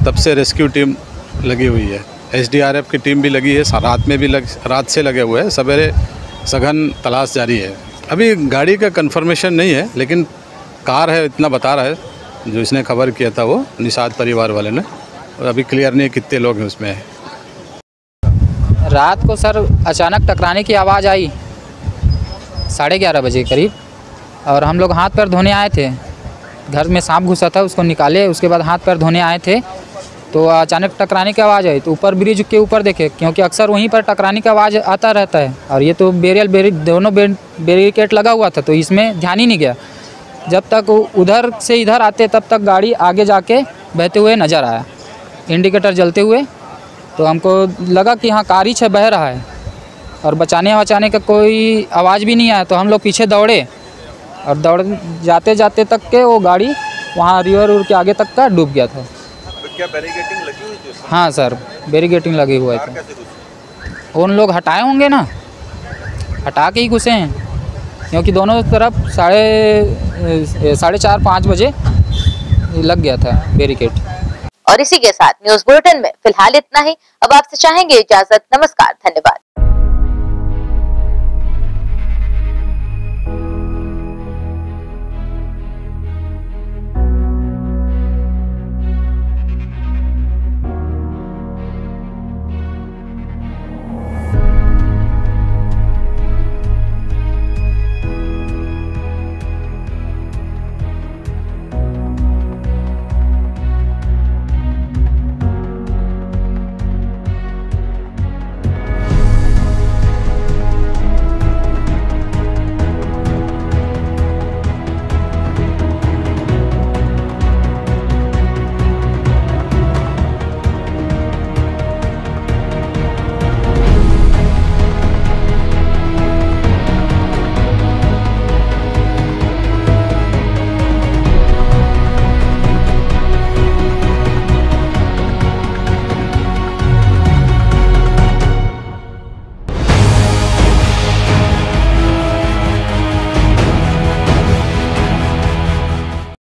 तब से रेस्क्यू टीम लगी हुई है। एसडीआरएफ की टीम भी लगी है। रात में भी रात से लगे हुए हैं। सवेरे सघन तलाश जारी है। अभी गाड़ी का कंफर्मेशन नहीं है, लेकिन कार है इतना बता रहा है। जो इसने खबर किया था वो निषाद परिवार वाले ने, और अभी क्लियर नहीं कितने लोग हैं उसमें। रात को सर अचानक टकराने की आवाज़ आई 11:30 बजे करीब, और हम लोग हाथ पैर धोने आए थे। घर में सांप घुसा था, उसको निकाले। उसके बाद हाथ पैर धोने आए थे तो अचानक टकराने की आवाज़ आई। तो ऊपर ब्रिज के ऊपर देखे, क्योंकि अक्सर वहीं पर टकराने की आवाज़ आता रहता है, और ये तो दोनों बैरिकेड लगा हुआ था, तो इसमें ध्यान ही नहीं गया। जब तक उधर से इधर आते तब तक गाड़ी आगे जाके बहते हुए नज़र आया, इंडिकेटर जलते हुए। तो हमको लगा कि हाँ कार ही बह रहा है, और बचाने का कोई आवाज़ भी नहीं आया। तो हम लोग पीछे दौड़े, और दौड़ जाते जाते तक के वो गाड़ी वहाँ रिवर के आगे तक का डूब गया था। तो क्या बैरिकेडिंग लगी हुई थी? हाँ सर, बैरिकेडिंग लगी हुआ था। उन लोग हटाए होंगे ना, हटा के ही घुसे हैं, क्योंकि दोनों तरफ 4:30-5 बजे लग गया था बैरिकेड। और इसी के साथ न्यूज बुलेटिन में फिलहाल इतना ही। अब आपसे चाहेंगे इजाजत। नमस्कार, धन्यवाद।